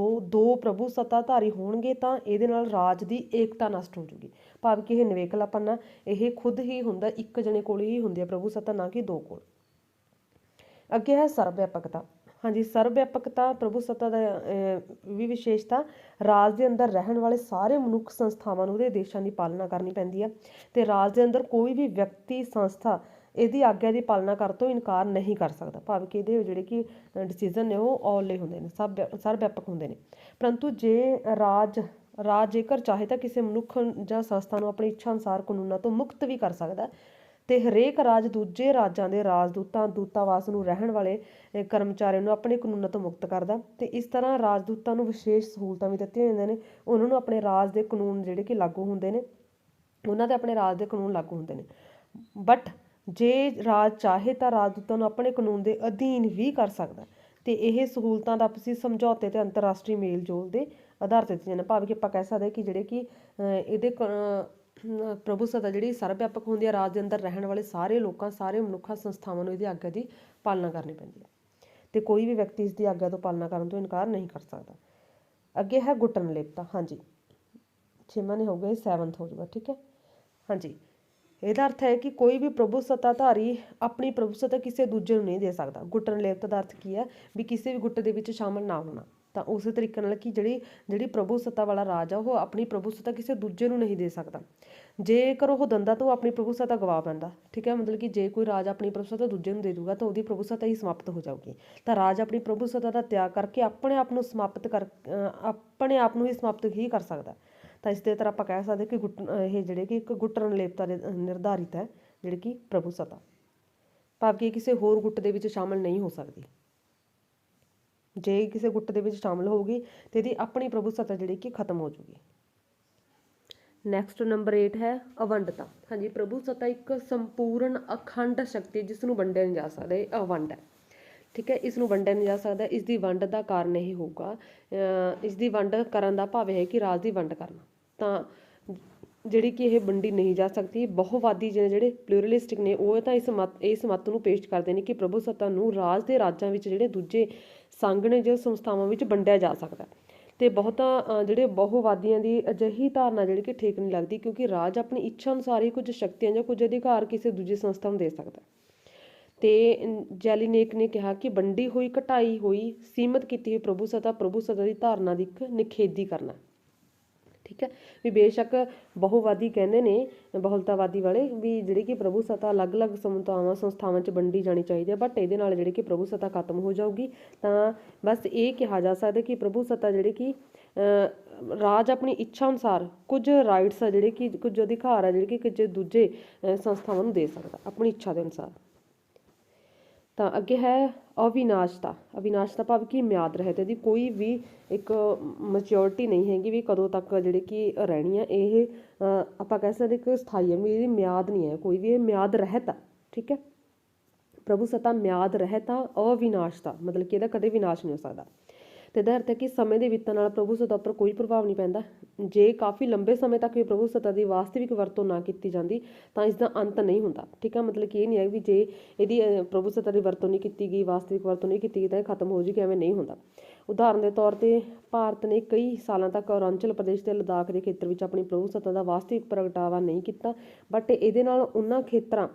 ਦੋ ਪ੍ਰਭੂ ਸੱਤਾਧਾਰੀ ਹੋਣਗੇ ਤਾਂ ਇਹਦੇ ਨਾਲ ਰਾਜ ਦੀ ਏਕਤਾ ਨਸ਼ਟ ਹੋ ਜੂਗੀ। ਭਾਵ ਕਿ ਇਹ ਨਿਵੇਕਲਾਪਨ ਹੈ, ਇਹ ਖੁਦ ਹੀ ਹੁੰਦਾ, ਇੱਕ ਜਣੇ ਕੋਲ ਹੀ ਹੁੰਦੀ ਹੈ ਪ੍ਰਭੂ ਸੱਤਾ, ਨਾ ਕਿ ਦੋ ਕੋਲ। ਅੱਗੇ ਹੈ ਸਰਵ ਵਿਆਪਕਤਾ। ਹਾਂਜੀ, ਸਰਵ-ਵਿਆਪਕਤਾ ਪ੍ਰਭੂਸੱਤਾ ਦਾ ਵੀ ਵਿਸ਼ੇਸ਼ਤਾ, ਰਾਜ ਦੇ ਅੰਦਰ ਰਹਿਣ ਵਾਲੇ ਸਾਰੇ ਮਨੁੱਖ ਸੰਸਥਾਵਾਂ ਨੂੰ ਉਹਦੇ ਆਦੇਸ਼ਾਂ ਦੀ ਪਾਲਣਾ ਕਰਨੀ ਪੈਂਦੀ ਆ, ਤੇ ਰਾਜ ਦੇ ਅੰਦਰ ਕੋਈ ਵੀ ਵਿਅਕਤੀ ਸੰਸਥਾ ਇਹਦੀ ਆਗਿਆ ਦੀ ਪਾਲਣਾ ਕਰਨ ਤੋਂ ਇਨਕਾਰ ਨਹੀਂ ਕਰ ਸਕਦਾ। ਭਾਵੇਂ ਕਿ ਇਹਦੇ ਜਿਹੜੇ ਕਿ ਡਿਸੀਜ਼ਨ ਨੇ ਉਹ ਔਲੇ ਹੁੰਦੇ ਨੇ, ਸਰਵ-ਵਿਆਪਕ ਹੁੰਦੇ ਨੇ। ਪਰੰਤੂ ਜੇ ਰਾਜ ਜੇਕਰ ਚਾਹੇ ਤਾਂ ਕਿਸੇ ਮਨੁੱਖ ਜਾਂ ਸੰਸਥਾ ਨੂੰ ਆਪਣੀ ਇੱਛਾ ਅਨੁਸਾਰ ਕਾਨੂੰਨਾਂ ਤੋਂ ਮੁਕਤ ਵੀ ਕਰ ਸਕਦਾ, ਤੇ ਹਰੇਕ ਰਾਜ ਦੂਜੇ ਰਾਜਾਂ ਦੇ ਰਾਜਦੂਤਾਂ, ਦੂਤਾਵਾਸ ਨੂੰ ਰਹਿਣ ਵਾਲੇ ਕਰਮਚਾਰੀਆਂ ਨੂੰ ਆਪਣੇ ਕਾਨੂੰਨਾਂ ਤੋਂ ਮੁਕਤ ਕਰਦਾ। ਤੇ ਇਸ ਤਰ੍ਹਾਂ ਰਾਜਦੂਤਾਂ ਨੂੰ ਵਿਸ਼ੇਸ਼ ਸਹੂਲਤਾਂ ਵੀ ਦਿੱਤੀਆਂ ਜਾਂਦੀਆਂ ਨੇ। ਉਹਨਾਂ ਨੂੰ ਆਪਣੇ ਰਾਜ ਦੇ ਕਾਨੂੰਨ ਜਿਹੜੇ ਕਿ ਲਾਗੂ ਹੁੰਦੇ ਨੇ, ਉਹਨਾਂ ਦੇ ਆਪਣੇ ਰਾਜ ਦੇ ਕਾਨੂੰਨ ਲਾਗੂ ਹੁੰਦੇ ਨੇ। ਬਟ ਜੇ ਰਾਜ ਚਾਹੇ ਤਾਂ ਰਾਜਦੂਤਾਂ ਨੂੰ ਆਪਣੇ ਕਾਨੂੰਨ ਦੇ ਅਧੀਨ ਵੀ ਕਰ ਸਕਦਾ, ਤੇ ਇਹ ਸਹੂਲਤਾਂ ਦਾ ਆਪਸੀ ਸਮਝੌਤੇ ਤੇ ਅੰਤਰਰਾਸ਼ਟਰੀ ਮੇਲ ਜੋਲ ਦੇ ਆਧਾਰ ਤੇ ਦਿੱਤੀਆਂ ਨੇ। ਭਾਵੇਂ ਕਿ ਆਪਾਂ ਕਹਿ ਸਕਦੇ ਹਾਂ ਕਿ ਜਿਹੜੇ ਕਿ ਇਹਦੇ ਪ੍ਰਭੂਸੱਤਾ ਜਿਹੜੀ ਸਰਵ-ਵਿਆਪਕ ਹੁੰਦੀ ਹੈ, ਰਾਜ ਦੇ ਅੰਦਰ ਰਹਿਣ ਵਾਲੇ ਸਾਰੇ ਲੋਕਾਂ, ਸਾਰੇ ਮਨੁੱਖਾਂ, ਸੰਸਥਾਵਾਂ ਨੂੰ ਇਹਦੀ ਆਗਿਆ ਦੀ ਪਾਲਣਾ ਕਰਨੀ ਪੈਂਦੀ ਹੈ, ਤੇ ਕੋਈ ਵੀ ਵਿਅਕਤੀ ਇਸ ਦੀ ਆਗਿਆ ਤੋਂ ਪਾਲਣਾ ਕਰਨ ਤੋਂ ਇਨਕਾਰ ਨਹੀਂ ਕਰ ਸਕਦਾ। ਅੱਗੇ ਹੈ ਗੁੱਟ ਨਿਰਲੇਪਤਾ। ਹਾਂਜੀ, 6ਵਾਂ ਨਹੀਂ ਹੋਊਗਾ, ਇਹ 7th ਹੋ ਜਾਊਗਾ। ਠੀਕ ਹੈ। ਹਾਂਜੀ, ਇਹਦਾ ਅਰਥ ਹੈ ਕਿ ਕੋਈ ਵੀ ਪ੍ਰਭੂਸੱਤਾਧਾਰੀ ਆਪਣੀ ਪ੍ਰਭੂਸੱਤਾ ਕਿਸੇ ਦੂਜੇ ਨੂੰ ਨਹੀਂ ਦੇ ਸਕਦਾ। ਗੁੱਟ ਨਿਰਲੇਪਤਾ ਦਾ ਅਰਥ ਕੀ ਹੈ ਵੀ ਕਿਸੇ ਵੀ ਗੁੱਟ ਦੇ ਵਿੱਚ ਸ਼ਾਮਲ ਨਾ ਹੋਣਾ। ਤਾਂ ਉਸੇ ਤਰੀਕੇ ਨਾਲ ਕਿ ਜਿਹੜੀ ਪ੍ਰਭੂਸੱਤਾ ਵਾਲਾ ਰਾਜ ਆ, ਉਹ ਆਪਣੀ ਪ੍ਰਭੂਸੱਤਾ ਕਿਸੇ ਦੂਜੇ ਨੂੰ ਨਹੀਂ ਦੇ ਸਕਦਾ। ਜੇਕਰ ਉਹ ਦਿੰਦਾ ਤਾਂ ਉਹ ਆਪਣੀ ਪ੍ਰਭੂਸੱਤਾ ਗਵਾ ਪੈਂਦਾ। ਠੀਕ ਹੈ। ਮਤਲਬ ਕਿ ਜੇ ਕੋਈ ਰਾਜ ਆਪਣੀ ਪ੍ਰਭੂਸੱਤਾ ਦੂਜੇ ਨੂੰ ਦੇ ਦੂਗਾ ਤਾਂ ਉਹਦੀ ਪ੍ਰਭੂਸੱਤਾ ਹੀ ਸਮਾਪਤ ਹੋ ਜਾਊਗੀ। ਤਾਂ ਰਾਜ ਆਪਣੀ ਪ੍ਰਭੂਸੱਤਾ ਦਾ ਤਿਆਗ ਕਰਕੇ ਆਪਣੇ ਆਪ ਨੂੰ ਹੀ ਸਮਾਪਤ ਹੀ ਕਰ ਸਕਦਾ। ਤਾਂ ਇਸ ਦੇ ਤਰ੍ਹਾਂ ਆਪਾਂ ਕਹਿ ਸਕਦੇ ਕਿ ਇਹ ਜਿਹੜੇ ਕਿ ਇੱਕ ਗੁੱਟ ਨਿਰਲੇਪਤਾ ਦੇ ਨਿਰਧਾਰਿਤ ਹੈ, ਜਿਹੜੀ ਕਿ ਪ੍ਰਭੂਸੱਤਾ, ਭਾਵ ਕਿ ਕਿਸੇ ਹੋਰ ਗੁੱਟ ਦੇ ਵਿੱਚ ਸ਼ਾਮਲ ਨਹੀਂ ਹੋ ਸਕਦੀ। ਜੇ ਕਿਸੇ ਗੁੱਟ ਦੇ ਵਿੱਚ ਸ਼ਾਮਲ ਹੋਊਗੀ ਤੇ ਇਹਦੀ ਆਪਣੀ ਪ੍ਰਭੂਸੱਤਾ ਜਿਹੜੀ ਕਿ ਖਤਮ ਹੋ ਜੂਗੀ। ਨੈਕਸਟ ਨੰਬਰ 8 ਹੈ ਅਵੰਡਤਾ। ਹਾਂਜੀ, ਪ੍ਰਭੂਸੱਤਾ ਇੱਕ ਸੰਪੂਰਨ ਅਖੰਡ ਸ਼ਕਤੀ ਜਿਸ ਨੂੰ ਵੰਡਿਆ ਨਹੀਂ ਜਾ ਸਕਦਾ, ਇਹ ਅਵੰਡ ਹੈ। ਠੀਕ ਹੈ। ਇਸ ਨੂੰ ਵੰਡਿਆ ਨਹੀਂ ਜਾ ਸਕਦਾ। ਇਸ ਦੀ ਵੰਡ ਦਾ ਕਾਰਨ ਇਹ ਹੋਊਗਾ, ਇਸ ਦੀ ਵੰਡ ਕਰਨ ਦਾ ਭਾਵ ਹੈ ਕਿ ਰਾਜ ਦੀ ਵੰਡ ਕਰਨਾ। ਤਾਂ ਜਿਹੜੀ ਕਿ ਇਹ ਵੰਡੀ ਨਹੀਂ ਜਾ ਸਕਦੀ। ਬਹੁਵਾਦੀ ਜਿਹੜੇ ਪਲੂਰਲਿਸਟਿਕ ਨੇ ਉਹ ਤਾਂ ਇਸ ਮੱਤ ਨੂੰ ਪੇਸ਼ ਕਰਦੇ ਨੇ ਕਿ ਪ੍ਰਭੂਸੱਤਾ ਨੂੰ ਰਾਜ ਦੇ ਰਾਜਾਂ ਵਿੱਚ ਜਿਹੜੇ ਦੂਜੇ ਸੰਘ ਨੇ ਜਾਂ ਸੰਸਥਾਵਾਂ ਵਿੱਚ ਵੰਡਿਆ ਜਾ ਸਕਦਾ। ਤੇ ਬਹੁਤਾ ਜਿਹੜੇ ਬਹੁਵਾਦੀਆਂ ਦੀ ਅਜਿਹੀ ਧਾਰਨਾ ਜਿਹੜੀ ਕਿ ਠੀਕ ਨਹੀਂ ਲੱਗਦੀ, ਕਿਉਂਕਿ ਰਾਜ ਆਪਣੀ ਇੱਛਾ ਅਨੁਸਾਰ ਹੀ ਕੁਝ ਸ਼ਕਤੀਆਂ ਜਾਂ ਕੁਝ ਅਧਿਕਾਰ ਕਿਸੇ ਦੂਜੀ ਸੰਸਥਾ ਨੂੰ ਦੇ ਸਕਦਾ। ਤੇ ਜੈਲੀਨੇਕ ਨੇ ਕਿਹਾ ਕਿ ਵੰਡੀ ਹੋਈ, ਘਟਾਈ ਹੋਈ, ਸੀਮਤ ਕੀਤੀ ਹੋਈ ਪ੍ਰਭੂਸੱਤਾ ਦੀ ਧਾਰਨਾ ਦੀ ਇੱਕ ਨਿਖੇਧੀ ਕਰਨਾ। ਠੀਕ ਹੈ। ਵੀ ਬੇਸ਼ੱਕ ਬਹੁਵਾਦੀ ਕਹਿੰਦੇ ਨੇ, ਬਹੁਲਤਾਵਾਦੀ ਵਾਲੇ, ਵੀ ਜਿਹੜੀ ਕਿ ਪ੍ਰਭੂਸੱਤਾ ਅਲੱਗ-ਅਲੱਗ ਸੰਸਥਾਵਾਂ 'ਚ ਵੰਡੀ ਜਾਣੀ ਚਾਹੀਦੀ ਹੈ, ਬਟ ਇਹਦੇ ਨਾਲ ਜਿਹੜੀ ਕਿ ਪ੍ਰਭੂਸੱਤਾ ਖਤਮ ਹੋ ਜਾਊਗੀ। ਤਾਂ ਬਸ ਇਹ ਕਿਹਾ ਜਾ ਸਕਦਾ ਕਿ ਪ੍ਰਭੂਸੱਤਾ ਜਿਹੜੇ ਕਿ ਰਾਜ ਆਪਣੀ ਇੱਛਾ ਅਨੁਸਾਰ ਕੁਝ ਰਾਈਟਸ ਆ, ਜਿਹੜੇ ਕਿ ਕੁਝ ਅਧਿਕਾਰ ਆ ਜਿਹੜੇ ਕਿ ਕਿਸੇ ਦੂਜੇ ਸੰਸਥਾਵਾਂ ਨੂੰ ਦੇ ਸਕਦਾ ਆਪਣੀ ਇੱਛਾ ਦੇ ਅਨੁਸਾਰ। ਤਾਂ ਅੱਗੇ ਹੈ ਅਵਿਨਾਸ਼ਤਾ। ਅਵਿਨਾਸ਼ਤਾ ਭਾਵ ਕਿ ਮਿਆਦ ਰਹਿਤ। ਇਹਦੀ ਕੋਈ ਵੀ ਇੱਕ ਮੈਚਿਓਰਿਟੀ ਨਹੀਂ ਹੈਗੀ ਵੀ ਕਦੋਂ ਤੱਕ ਜਿਹੜੇ ਕਿ ਰਹਿਣੀ ਹੈ। ਇਹ ਆਪਾਂ ਕਹਿ ਸਕਦੇ ਇੱਕ ਸਥਾਈ ਹੈ, ਵੀ ਇਹਦੀ ਮਿਆਦ ਨਹੀਂ ਹੈ ਕੋਈ ਵੀ, ਇਹ ਮਿਆਦ ਰਹਿਤ ਆ। ਠੀਕ ਹੈ। ਪ੍ਰਭੂਸੱਤਾ ਮਿਆਦ ਰਹਿਤ ਆ, ਅਵਿਨਾਸ਼ਤਾ ਮਤਲਬ ਕਿ ਇਹਦਾ ਕਦੇ ਵਿਨਾਸ਼ ਨਹੀਂ ਹੋ ਸਕਦਾ। ਤੇ ਇਹਦਾ ਅਰਥ ਹੈ ਕਿ ਸਮੇਂ ਦੇ ਬੀਤਣ ਨਾਲ ਪ੍ਰਭੂਸੱਤਾ ਉੱਪਰ ਕੋਈ ਪ੍ਰਭਾਵ ਨਹੀਂ ਪੈਂਦਾ। ਜੇ ਕਾਫੀ ਲੰਬੇ ਸਮੇਂ ਤੱਕ ਵੀ ਪ੍ਰਭੂਸੱਤਾ ਦੀ ਵਾਸਤਵਿਕ ਵਰਤੋਂ ਨਾ ਕੀਤੀ ਜਾਂਦੀ ਤਾਂ ਇਸ ਦਾ ਅੰਤ ਨਹੀਂ ਹੁੰਦਾ। ਠੀਕ ਹੈ। ਮਤਲਬ ਕਿ ਇਹ ਨਹੀਂ ਹੈ ਵੀ ਜੇ ਇਹਦੀ ਪ੍ਰਭੂਸੱਤਾ ਦੀ ਵਰਤੋਂ ਨਹੀਂ ਕੀਤੀ ਗਈ, ਵਾਸਤਵਿਕ ਵਰਤੋਂ ਨਹੀਂ ਕੀਤੀ ਗਈ ਤਾਂ ਇਹ ਖਤਮ ਹੋ ਜਾਏਗੀ, ਐਵੇਂ ਨਹੀਂ ਹੁੰਦਾ। ਉਦਾਹਰਨ ਦੇ ਤੌਰ ਤੇ ਭਾਰਤ ਨੇ ਕਈ ਸਾਲਾਂ ਤੱਕ ਅਰੁਣਾਚਲ ਪ੍ਰਦੇਸ਼ ਤੇ ਲੱਦਾਖ ਦੇ ਖੇਤਰ ਵਿੱਚ ਆਪਣੀ ਪ੍ਰਭੂਸੱਤਾ ਦਾ ਵਾਸਤਵਿਕ ਪ੍ਰਗਟਾਵਾ ਨਹੀਂ ਕੀਤਾ, ਬਟ ਇਹਦੇ ਨਾਲ ਉਹਨਾਂ ਖੇਤਰਾਂ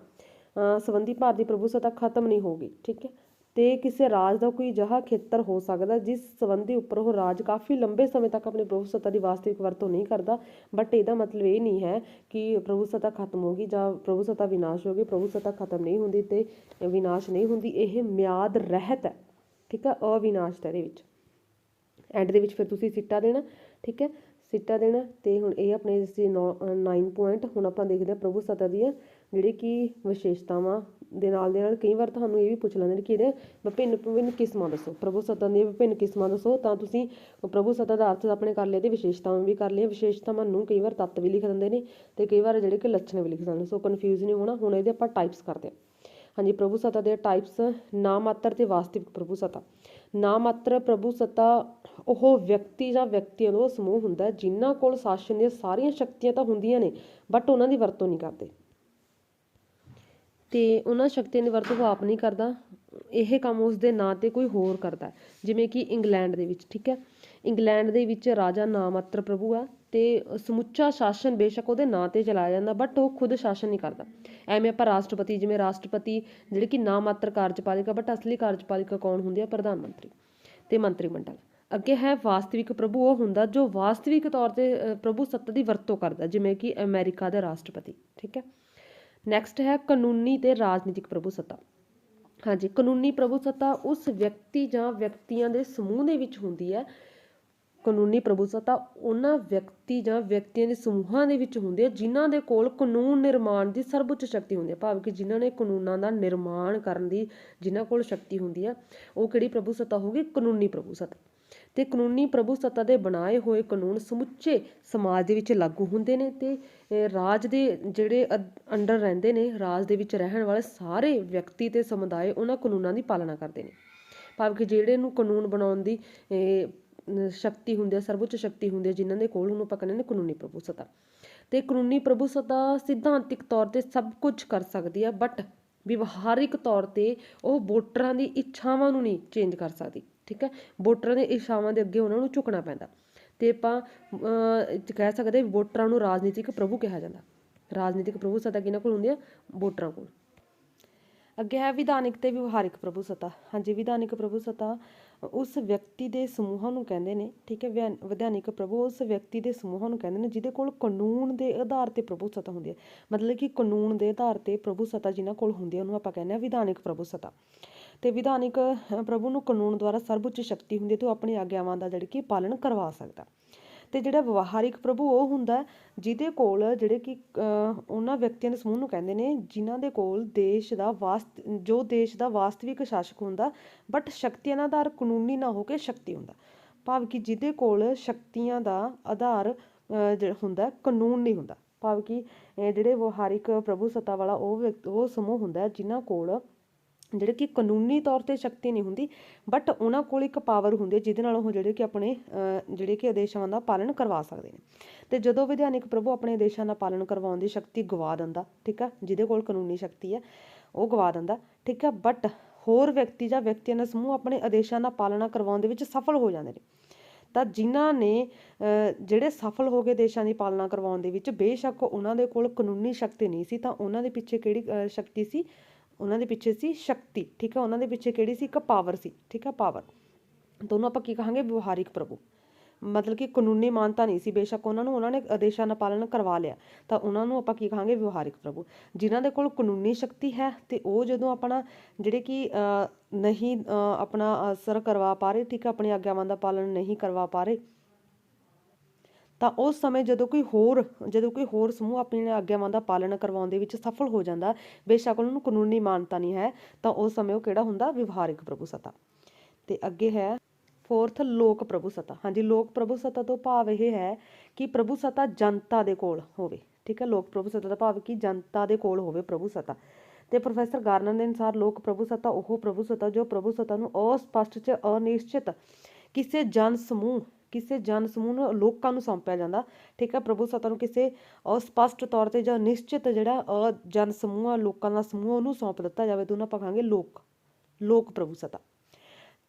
ਸੰਬੰਧੀ ਭਾਰਤ ਦੀ ਪ੍ਰਭੂਸੱਤਾ ਖਤਮ ਨਹੀਂ ਹੋ ਗਈ। ਠੀਕ ਹੈ। ਤੇ ਕਿਸੇ ਰਾਜ ਦਾ ਕੋਈ ਅਜਿਹਾ ਖੇਤਰ ਹੋ ਸਕਦਾ ਜਿਸ ਸੰਬੰਧੀ ਉੱਪਰ ਉਹ ਰਾਜ ਕਾਫੀ ਲੰਬੇ ਸਮੇਂ ਤੱਕ ਆਪਣੀ ਪ੍ਰਭੂਸੱਤਾ ਦੀ ਵਾਸਤਵਿਕ ਵਰਤੋਂ ਨਹੀਂ ਕਰਦਾ, ਬਟ ਇਹਦਾ ਮਤਲਬ ਇਹ ਨਹੀਂ ਹੈ ਕਿ ਪ੍ਰਭੂਸੱਤਾ ਖਤਮ ਹੋ ਗਈ ਜਾਂ ਪ੍ਰਭੂਸੱਤਾ ਵਿਨਾਸ਼ ਹੋ ਗਈ। ਪ੍ਰਭੂਸੱਤਾ ਖਤਮ ਨਹੀਂ ਹੁੰਦੀ ਤੇ ਵਿਨਾਸ਼ ਨਹੀਂ ਹੁੰਦੀ, ਇਹ ਮਿਆਦ ਰਹਿਤ ਹੈ। ਠੀਕ ਹੈ। ਅਵਿਨਾਸ਼ ਇਹਦੇ ਵਿੱਚ ਐਂਡ ਦੇ ਵਿੱਚ ਫਿਰ ਤੁਸੀਂ ਸਿੱਟਾ ਦੇਣਾ। ਠੀਕ ਹੈ। ਸਿੱਟਾ ਦੇਣਾ। ਤੇ ਹੁਣ ਇਹ ਆਪਣੇ 9 ਪੁਆਇੰਟ। ਹੁਣ ਆਪਾਂ ਦੇਖਦੇ ਹਾਂ ਪ੍ਰਭੂਸੱਤਾ ਦੀਆਂ ਜਿਹੜੇ ਕਿ ਵਿਸ਼ੇਸ਼ਤਾਵਾਂ ਦੇ ਨਾਲ ਕਈ ਵਾਰ ਤੁਹਾਨੂੰ ਇਹ ਵੀ ਪੁੱਛ ਲੈਂਦੇ ਨੇ ਕਿ ਇਹਦੇ ਵਿਭਿੰਨ ਕਿਸਮਾਂ ਦੱਸੋ, ਪ੍ਰਭੂਸੱਤਾ ਦੀਆਂ ਵਿਭਿੰਨ ਕਿਸਮਾਂ ਦੱਸੋ। ਤਾਂ ਤੁਸੀਂ ਪ੍ਰਭੂਸੱਤਾ ਦਾ ਅਰਥ ਆਪਣੇ ਕਰ ਲਿਆ ਤੇ ਵਿਸ਼ੇਸ਼ਤਾਵਾਂ ਵੀ ਕਰ ਲਈਆਂ। ਵਿਸ਼ੇਸ਼ਤਾਵਾਂ ਨੂੰ ਕਈ ਵਾਰ ਤੱਤ ਵੀ ਲਿਖ ਦਿੰਦੇ ਨੇ ਤੇ ਕਈ ਵਾਰ ਜਿਹੜੇ ਕਿ ਲੱਛਣ ਵੀ ਲਿਖ ਦਿੰਦੇ, ਸੋ ਕਨਫਿਊਜ਼ ਨਹੀਂ ਹੋਣਾ। ਹੁਣ ਇਹਦੇ ਆਪਾਂ ਟਾਈਪਸ ਕਰਦੇ ਹਾਂ। ਹਾਂਜੀ, ਪ੍ਰਭੂਸੱਤਾ ਦੇ ਟਾਈਪਸ। ਨਾਮਾਤਰ ਤੇ ਵਾਸਤਵਿਕ ਪ੍ਰਭੂਸੱਤਾ। ਨਾਮਾਤਰ ਪ੍ਰਭੂਸੱਤਾ ਉਹ ਵਿਅਕਤੀ ਜਾਂ ਵਿਅਕਤੀਆਂ ਦਾ ਸਮੂਹ ਹੁੰਦਾ ਜਿਨ੍ਹਾਂ ਕੋਲ ਸ਼ਾਸਨ ਦੀਆਂ ਸਾਰੀਆਂ ਸ਼ਕਤੀਆਂ ਤਾਂ ਹੁੰਦੀਆਂ ਨੇ, ਬਟ ਉਹਨਾਂ ਦੀ ਵਰਤੋਂ ਨਹੀਂ ਕਰਦੇ। ਤੇ ਉਹਨਾਂ ਸ਼ਕਤੀਆਂ ਦੀ ਵਰਤੋਂ ਉਹ ਆਪ ਨਹੀਂ ਕਰਦਾ, ਇਹ ਕੰਮ ਉਸ ਦੇ ਨਾਂ ਤੇ ਕੋਈ ਹੋਰ ਕਰਦਾ। ਜਿਵੇਂ ਕਿ ਇੰਗਲੈਂਡ ਦੇ ਵਿੱਚ। ਠੀਕ ਹੈ। ਇੰਗਲੈਂਡ ਦੇ ਵਿੱਚ ਰਾਜਾ ਨਾਮਾਤਰ ਪ੍ਰਭੂ ਆ, ਤੇ ਸਮੁੱਚਾ ਸ਼ਾਸਨ ਬੇਸ਼ੱਕ ਉਹਦੇ ਨਾਂ ਤੇ ਚਲਾਇਆ ਜਾਂਦਾ, ਬਟ ਉਹ ਖੁਦ ਸ਼ਾਸਨ ਨਹੀਂ ਕਰਦਾ। ਐਵੇਂ ਆਪਾਂ ਰਾਸ਼ਟਰਪਤੀ, ਜਿਵੇਂ ਰਾਸ਼ਟਰਪਤੀ ਜਿਹੜੇ ਕਿ ਨਾ ਮਾਤਰ ਕਾਰਜਪਾਲਿਕਾ, ਬਟ ਅਸਲੀ ਕਾਰਜਪਾਲਿਕਾ ਕੌਣ ਹੁੰਦੀ ਹੈ? ਪ੍ਰਧਾਨ ਮੰਤਰੀ ਤੇ ਮੰਤਰੀ ਮੰਡਲ। ਅੱਗੇ ਹੈ ਵਾਸਤਵਿਕ ਪ੍ਰਭੂ, ਉਹ ਹੁੰਦਾ ਜੋ ਵਾਸਤਵਿਕ ਤੌਰ ਤੇ ਪ੍ਰਭੂ ਸੱਤਾ ਦੀ ਵਰਤੋਂ ਕਰਦਾ, ਜਿਵੇਂ ਕਿ ਅਮਰੀਕਾ ਦਾ ਰਾਸ਼ਟਰਪਤੀ। ਠੀਕ ਹੈ। ਨੈਕਸਟ ਹੈ ਕਾਨੂੰਨੀ ਤੇ ਰਾਜਨੀਤਿਕ ਪ੍ਰਭੂ ਸੱਤਾ। ਹਾਂਜੀ, ਕਾਨੂੰਨੀ ਪ੍ਰਭੂ ਸੱਤਾ ਉਸ ਵਿਅਕਤੀ ਜਾਂ ਵਿਅਕਤੀਆਂ ਦੇ ਸਮੂਹ ਦੇ ਵਿੱਚ ਹੁੰਦੀ ਹੈ। ਕਾਨੂੰਨੀ ਪ੍ਰਭੂ ਸੱਤਾ ਉਹਨਾਂ ਵਿਅਕਤੀ ਜਾਂ ਵਿਅਕਤੀਆਂ ਦੇ ਸਮੂਹਾਂ ਦੇ ਵਿੱਚ ਹੁੰਦੀ ਹੈ ਜਿਨ੍ਹਾਂ ਦੇ ਕੋਲ ਕਾਨੂੰਨ ਨਿਰਮਾਣ ਦੀ ਸਰਵਉੱਚ ਸ਼ਕਤੀ ਹੁੰਦੀ ਹੈ, ਭਾਵ ਕਿ ਜਿਨ੍ਹਾਂ ਨੇ ਕਾਨੂੰਨਾਂ ਦਾ ਨਿਰਮਾਣ ਕਰਨ ਦੀ ਜਿਨ੍ਹਾਂ ਕੋਲ ਸ਼ਕਤੀ ਹੁੰਦੀ ਹੈ, ਉਹ ਕਿਹੜੀ ਪ੍ਰਭੂ ਸੱਤਾ ਹੋਗੀ? ਕਾਨੂੰਨੀ ਪ੍ਰਭੂ ਸੱਤਾ। ਤੇ ਕਾਨੂੰਨੀ ਪ੍ਰਭੂ ਸੱਤਾ ਦੇ ਬਣਾਏ ਹੋਏ ਕਾਨੂੰਨ ਸਮੁੱਚੇ ਸਮਾਜ ਦੇ ਵਿੱਚ ਲਾਗੂ ਹੁੰਦੇ ਨੇ ਤੇ ਰਾਜ ਦੇ ਜਿਹੜੇ ਅੰਡਰ ਰਹਿੰਦੇ ਨੇ, ਰਾਜ ਦੇ ਵਿੱਚ ਰਹਿਣ ਵਾਲੇ ਸਾਰੇ ਵਿਅਕਤੀ ਤੇ ਸਮੁਦਾਇ ਉਹਨਾਂ ਕਾਨੂੰਨਾਂ ਦੀ ਪਾਲਣਾ ਕਰਦੇ ਨੇ, ਭਾਵ ਕਿ ਜਿਹੜੇ ਨੂੰ ਕਾਨੂੰਨ ਬਣਾਉਣ ਦੀ ਸ਼ਕਤੀ ਹੁੰਦੀ ਹੈ, ਸਰਵਉੱਚ ਸ਼ਕਤੀ ਹੁੰਦੀ ਹੈ ਜਿਨ੍ਹਾਂ ਦੇ ਕੋਲ, ਉਹਨੂੰ ਆਪਾਂ ਕਹਿੰਦੇ ਨੇ ਕਾਨੂੰਨੀ ਪ੍ਰਭੂ ਸੱਤਾ। ਤੇ ਕਾਨੂੰਨੀ ਪ੍ਰਭੂ ਸੱਤਾ ਸਿਧਾਂਤਿਕ ਤੌਰ ਤੇ ਸਭ ਕੁਝ ਕਰ ਸਕਦੀ ਹੈ, ਬਟ ਵਿਵਹਾਰਿਕ ਤੌਰ ਤੇ ਉਹ ਵੋਟਰਾਂ ਦੀ ਇੱਛਾਵਾਂ ਨੂੰ ਨਹੀਂ ਚੇਂਜ ਕਰ ਸਕਦੀ। ਠੀਕ ਹੈ, ਵੋਟਰਾਂ ਦੇ ਇੱਛਾਵਾਂ ਦੇ ਅੱਗੇ ਉਹਨਾਂ ਨੂੰ ਝੁਕਣਾ ਪੈਂਦਾ। ਤੇ ਆਪਾਂ ਕਹਿ ਸਕਦੇ ਵੋਟਰਾਂ ਨੂੰ ਰਾਜਨੀਤਿਕ ਪ੍ਰਭੂ ਕਿਹਾ ਜਾਂਦਾ। ਰਾਜਨੀਤਿਕ ਪ੍ਰਭੂ ਸੱਤਾ ਕਿਹਨਾਂ ਕੋਲ ਹੁੰਦੀ ਹੈ? ਵੋਟਰਾਂ ਕੋਲ। ਅੱਗੇ ਹੈ ਵਿਧਾਨਿਕ ਤੇ ਵਿਵਹਾਰਿਕ ਪ੍ਰਭੂ ਸੱਤਾ। ਹਾਂਜੀ, ਵਿਧਾਨਿਕ ਪ੍ਰਭੂ ਸੱਤਾ ਉਸ ਵਿਅਕਤੀ ਦੇ ਸਮੂਹਾਂ ਨੂੰ ਕਹਿੰਦੇ ਨੇ। ਠੀਕ ਹੈ, ਵਿਧਾਨਿਕ ਪ੍ਰਭੂ ਉਸ ਵਿਅਕਤੀ ਦੇ ਸਮੂਹਾਂ ਨੂੰ ਕਹਿੰਦੇ ਨੇ ਜਿਹਦੇ ਕੋਲ ਕਾਨੂੰਨ ਦੇ ਆਧਾਰ ਤੇ ਪ੍ਰਭੂ ਸੱਤਾ ਹੁੰਦੀ ਹੈ, ਮਤਲਬ ਕਿ ਕਾਨੂੰਨ ਦੇ ਆਧਾਰ ਤੇ ਪ੍ਰਭੂ ਸੱਤਾ ਜਿਨ੍ਹਾਂ ਕੋਲ ਹੁੰਦੀ ਹੈ ਉਹਨੂੰ ਆਪਾਂ ਕਹਿੰਦੇ ਹਾਂ ਵਿਧਾਨਿਕ ਪ੍ਰਭੂ ਸੱਤਾ। ਤੇ ਵਿਧਾਨਿਕ ਪ੍ਰਭੂ ਨੂੰ ਕਾਨੂੰਨ ਦੁਆਰਾ ਸਰਵਉੱਚ ਸ਼ਕਤੀ ਹੁੰਦੀ ਹੈ ਤੇ ਉਹ ਆਪਣੀ ਆਗਿਆਵਾਂ ਦਾ ਜਿਹੜੀ ਕਿ ਪਾਲਣ ਕਰਵਾ ਸਕਦਾ। ਤੇ ਜਿਹੜਾ ਵਿਵਹਾਰਿਕ ਪ੍ਰਭੂ ਉਹ ਹੁੰਦਾ ਜਿਹਦੇ ਕੋਲ ਜਿਹੜੇ ਕਿ ਉਹਨਾਂ ਵਿਅਕਤੀਆਂ ਦੇ ਸਮੂਹ ਨੂੰ ਕਹਿੰਦੇ ਨੇ ਜਿਨ੍ਹਾਂ ਦੇ ਕੋਲ ਦੇਸ਼ ਦਾ ਦੇਸ਼ ਦਾ ਵਾਸਤਵਿਕ ਸ਼ਾਸਕ ਹੁੰਦਾ, ਬਟ ਸ਼ਕਤੀਆਂ ਦਾ ਆਧਾਰ ਕਾਨੂੰਨੀ ਨਾ ਹੋ ਕੇ ਸ਼ਕਤੀ ਹੁੰਦਾ, ਭਾਵ ਕਿ ਜਿਹਦੇ ਕੋਲ ਸ਼ਕਤੀਆਂ ਦਾ ਆਧਾਰ ਹੁੰਦਾ ਕਾਨੂੰਨ ਨਹੀਂ ਹੁੰਦਾ, ਭਾਵ ਕਿ ਜਿਹੜੇ ਵਿਵਹਾਰਿਕ ਪ੍ਰਭੂ ਸੱਤਾ ਵਾਲਾ ਉਹ ਸਮੂਹ ਹੁੰਦਾ ਜਿਨ੍ਹਾਂ ਕੋਲ ਜਿਹੜੇ ਕਿ ਕਾਨੂੰਨੀ ਤੌਰ ਤੇ ਸ਼ਕਤੀ ਨਹੀਂ ਹੁੰਦੀ, ਬਟ ਉਹਨਾਂ ਕੋਲ ਇੱਕ ਪਾਵਰ ਹੁੰਦੀ ਹੈ ਜਿਹਦੇ ਨਾਲ ਉਹ ਜਿਹੜੇ ਕਿ ਆਪਣੇ ਜਿਹੜੇ ਕਿ ਆਦੇਸ਼ਾਂ ਦਾ ਪਾਲਣ ਕਰਵਾ ਸਕਦੇ ਨੇ। ਤੇ ਜਦੋਂ ਵਿਧਾਨਿਕ ਪ੍ਰਭੂ ਆਪਣੇ ਆਦੇਸ਼ਾਂ ਦਾ ਪਾਲਣ ਕਰਵਾਉਣ ਦੀ ਸ਼ਕਤੀ ਗਵਾ ਦਿੰਦਾ, ਠੀਕ ਆ, ਜਿਹਦੇ ਕੋਲ ਕਾਨੂੰਨੀ ਸ਼ਕਤੀ ਹੈ ਉਹ ਗਵਾ ਦਿੰਦਾ, ਠੀਕ ਆ, ਬਟ ਹੋਰ ਵਿਅਕਤੀ ਜਾਂ ਵਿਅਕਤੀਆਂ ਦਾ ਸਮੂਹ ਆਪਣੇ ਆਦੇਸ਼ਾਂ ਦਾ ਪਾਲਣਾ ਕਰਵਾਉਣ ਦੇ ਵਿੱਚ ਸਫਲ ਹੋ ਜਾਂਦੇ ਨੇ। ਤਾਂ ਜਿਨ੍ਹਾਂ ਨੇ ਜਿਹੜੇ ਸਫਲ ਹੋ ਗਏ ਦੇਸ਼ਾਂ ਦੀ ਪਾਲਣਾ ਕਰਵਾਉਣ ਦੇ ਵਿੱਚ, ਬੇਸ਼ੱਕ ਉਹਨਾਂ ਦੇ ਕੋਲ ਕਾਨੂੰਨੀ ਸ਼ਕਤੀ ਨਹੀਂ ਸੀ, ਤਾਂ ਉਹਨਾਂ ਦੇ ਪਿੱਛੇ ਕਿਹੜੀ ਸ਼ਕਤੀ ਸੀ? ਉਹਨਾਂ ਦੇ ਪਿੱਛੇ ਸੀ ਸ਼ਕਤੀ। ਠੀਕ ਹੈ, ਉਹਨਾਂ ਦੇ ਪਿੱਛੇ ਕਿਹੜੀ ਸੀ? ਇੱਕ ਪਾਵਰ ਸੀ। ਠੀਕ ਹੈ, ਪਾਵਰ। ਤਾਂ ਉਹਨੂੰ ਆਪਾਂ ਕੀ ਕਹਾਂਗੇ? ਵਿਵਹਾਰਿਕ ਪ੍ਰਭੂ। ਮਤਲਬ ਕਿ ਕਾਨੂੰਨੀ ਮਾਨਤਾ ਨਹੀਂ ਸੀ, ਬੇਸ਼ੱਕ ਉਹਨਾਂ ਨੇ ਆਦੇਸ਼ਾਂ ਦਾ ਪਾਲਣ ਕਰਵਾ ਲਿਆ, ਤਾਂ ਉਹਨਾਂ ਨੂੰ ਆਪਾਂ ਕੀ ਕਹਾਂਗੇ? ਵਿਵਹਾਰਿਕ ਪ੍ਰਭੂ। ਜਿਨ੍ਹਾਂ ਦੇ ਕੋਲ ਕਾਨੂੰਨੀ ਸ਼ਕਤੀ ਹੈ ਤੇ ਉਹ ਜਦੋਂ ਆਪਣਾ ਜਿਹੜੇ ਕਿ ਨਹੀਂ ਆਪਣਾ ਅਸਰ ਕਰਵਾ ਪਾ ਰਹੇ, ਠੀਕ ਹੈ, ਆਪਣੀ ਆਗਿਆਵਾਂ ਦਾ ਪਾਲਣ ਨਹੀਂ ਕਰਵਾ ਪਾ ਰਹੇ, ਤਾਂ ਉਸ ਸਮੇਂ ਜਦੋਂ ਕੋਈ ਹੋਰ ਸਮੂਹ ਆਪਣੀਆਂ ਆਗਿਆਵਾਂ ਦਾ ਪਾਲਣ ਕਰਵਾਉਣ ਦੇ ਵਿੱਚ ਸਫਲ ਹੋ ਜਾਂਦਾ, ਬੇਸ਼ੱਕ ਉਹਨਾਂ ਨੂੰ ਕਾਨੂੰਨੀ ਮਾਨਤਾ ਨਹੀਂ ਹੈ, ਤਾਂ ਉਸ ਸਮੇਂ ਉਹ ਕਿਹੜਾ ਹੁੰਦਾ? ਵਿਵਹਾਰਿਕ ਪ੍ਰਭੂ ਸੱਤਾ। ਤੇ ਅੱਗੇ ਹੈ ਫੋਰਥ, ਲੋਕ ਪ੍ਰਭੂ ਸੱਤਾ। ਹਾਂਜੀ, ਲੋਕ ਪ੍ਰਭੂ ਸੱਤਾ ਤੋਂ ਭਾਵ ਇਹ ਹੈ ਕਿ ਪ੍ਰਭੂ ਸੱਤਾ ਜਨਤਾ ਦੇ ਕੋਲ ਹੋਵੇ। ਠੀਕ ਹੈ, ਲੋਕ ਪ੍ਰਭੂ ਸੱਤਾ ਦਾ ਭਾਵ ਕਿ ਜਨਤਾ ਦੇ ਕੋਲ ਹੋਵੇ ਪ੍ਰਭੂ ਸੱਤਾ। ਤੇ ਪ੍ਰੋਫੈਸਰ ਗਾਰਨਰ ਦੇ ਅਨੁਸਾਰ ਲੋਕ ਪ੍ਰਭੂ ਸੱਤਾ ਉਹ ਪ੍ਰਭੂ ਸੱਤਾ ਜੋ ਪ੍ਰਭੂ ਸੱਤਾ ਨੂੰ ਅਸਪਸ਼ਟ ਤੇ ਅਨਿਸ਼ਚਿਤ ਕਿਸੇ ਜਨ ਸਮੂਹ ਨੂੰ ਲੋਕਾਂ ਨੂੰ ਸੌਂਪਿਆ ਜਾਂਦਾ। ਠੀਕ ਹੈ, ਪ੍ਰਭੂ ਸੱਤਾ ਨੂੰ ਕਿਸੇ ਅਸਪਸ਼ਟ ਤੌਰ ਤੇ ਜਾਂ ਨਿਸ਼ਚਿਤ ਜਿਹੜਾ ਜਨ ਸਮੂਹ ਲੋਕਾਂ ਦਾ ਸਮੂਹ ਉਹਨੂੰ ਸੌਂਪ ਦਿੱਤਾ ਜਾਵੇ, ਤਾਂ ਉਹਨੂੰ ਆਪਾਂ ਕਹਾਂਗੇ ਲੋਕ ਪ੍ਰਭੂ ਸੱਤਾ।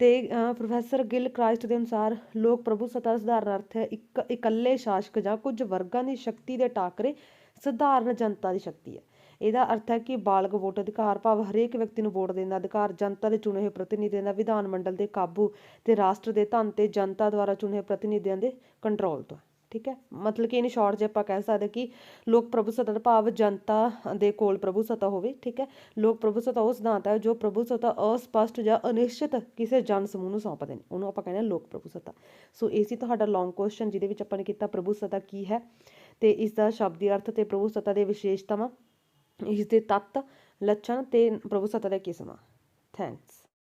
ਤੇ ਪ੍ਰੋਫੈਸਰ ਗਿਲ ਕ੍ਰਾਈਸਟ ਦੇ ਅਨੁਸਾਰ ਲੋਕ ਪ੍ਰਭੂ ਸੱਤਾ ਦਾ ਸਧਾਰਨ ਅਰਥ ਹੈ ਇੱਕ ਇਕੱਲੇ ਸ਼ਾਸਕ ਜਾਂ ਕੁਝ ਵਰਗਾਂ ਦੀ ਸ਼ਕਤੀ ਦੇ ਟਾਕਰੇ ਸਧਾਰਨ ਜਨਤਾ ਦੀ ਸ਼ਕਤੀ ਹੈ। ਇਹਦਾ ਅਰਥ ਹੈ ਕਿ ਬਾਲਗ ਵੋਟ ਅਧਿਕਾਰ, ਭਾਵ ਹਰੇਕ ਵਿਅਕਤੀ ਨੂੰ ਵੋਟ ਦੇਣ ਦਾ ਅਧਿਕਾਰ, ਜਨਤਾ ਦੇ ਚੁਣੇ ਹੋਏ ਪ੍ਰਤੀਨਿਧੀਆਂ ਦਾ ਵਿਧਾਨ ਮੰਡਲ ਦੇ ਕਾਬੂ ਤੇ ਰਾਸ਼ਟਰ ਦੇ ਧਨ ਤੇ ਜਨਤਾ ਦੁਆਰਾ ਚੁਣੇ ਹੋਏ ਪ੍ਰਤੀਨਿਧੀਆਂ ਦੇ ਕੰਟਰੋਲ ਤੋਂ। ਠੀਕ ਹੈ, ਮਤਲਬ ਕਿ ਇਨ ਸ਼ਾਰਟ ਜੇ ਆਪਾਂ ਕਹਿ ਸਕਦੇ ਕਿ ਲੋਕ ਪ੍ਰਭੂ ਸੱਤਾ ਦਾ ਭਾਵ ਜਨਤਾ ਦੇ ਕੋਲ ਪ੍ਰਭੂ ਸੱਤਾ ਹੋਵੇ। ਠੀਕ ਹੈ, ਲੋਕ ਪ੍ਰਭੂ ਸੱਤਾ ਉਹ ਸਿਧਾਂਤ ਹੈ ਜੋ ਪ੍ਰਭੂ ਸੱਤਾ ਅਸਪਸ਼ਟ ਜਾਂ ਅਨਿਸ਼ਚਿਤ ਕਿਸੇ ਜਨ ਸਮੂਹ ਨੂੰ ਸੌਂਪਦੇ ਨੇ, ਉਹਨੂੰ ਆਪਾਂ ਕਹਿੰਦੇ ਹਾਂ ਲੋਕ ਪ੍ਰਭੂ ਸੱਤਾ। ਸੋ ਇਹ ਸੀ ਤੁਹਾਡਾ ਲੌਂਗ ਕੁਐਸਚਨ ਜਿਹਦੇ ਵਿੱਚ ਆਪਾਂ ਨੇ ਕੀਤਾ ਪ੍ਰਭੂ ਸੱਤਾ ਕੀ ਹੈ ਤੇ ਇਸ ਦਾ ਸ਼ਬਦੀ ਅਰਥ ਤੇ ਪ੍ਰਭੂ ਸੱਤਾ ਦੇ ਵਿਸ਼ੇਸ਼ਤਾਵਾਂ, ਇਸ ਦੇ ਤੱਤ, ਲੱਛਣ ਤੇ ਪ੍ਰਭੂ ਸੱਤਾ ਦੇ ਕਿਸਮਾਂ। ਥੈਂਕਸ।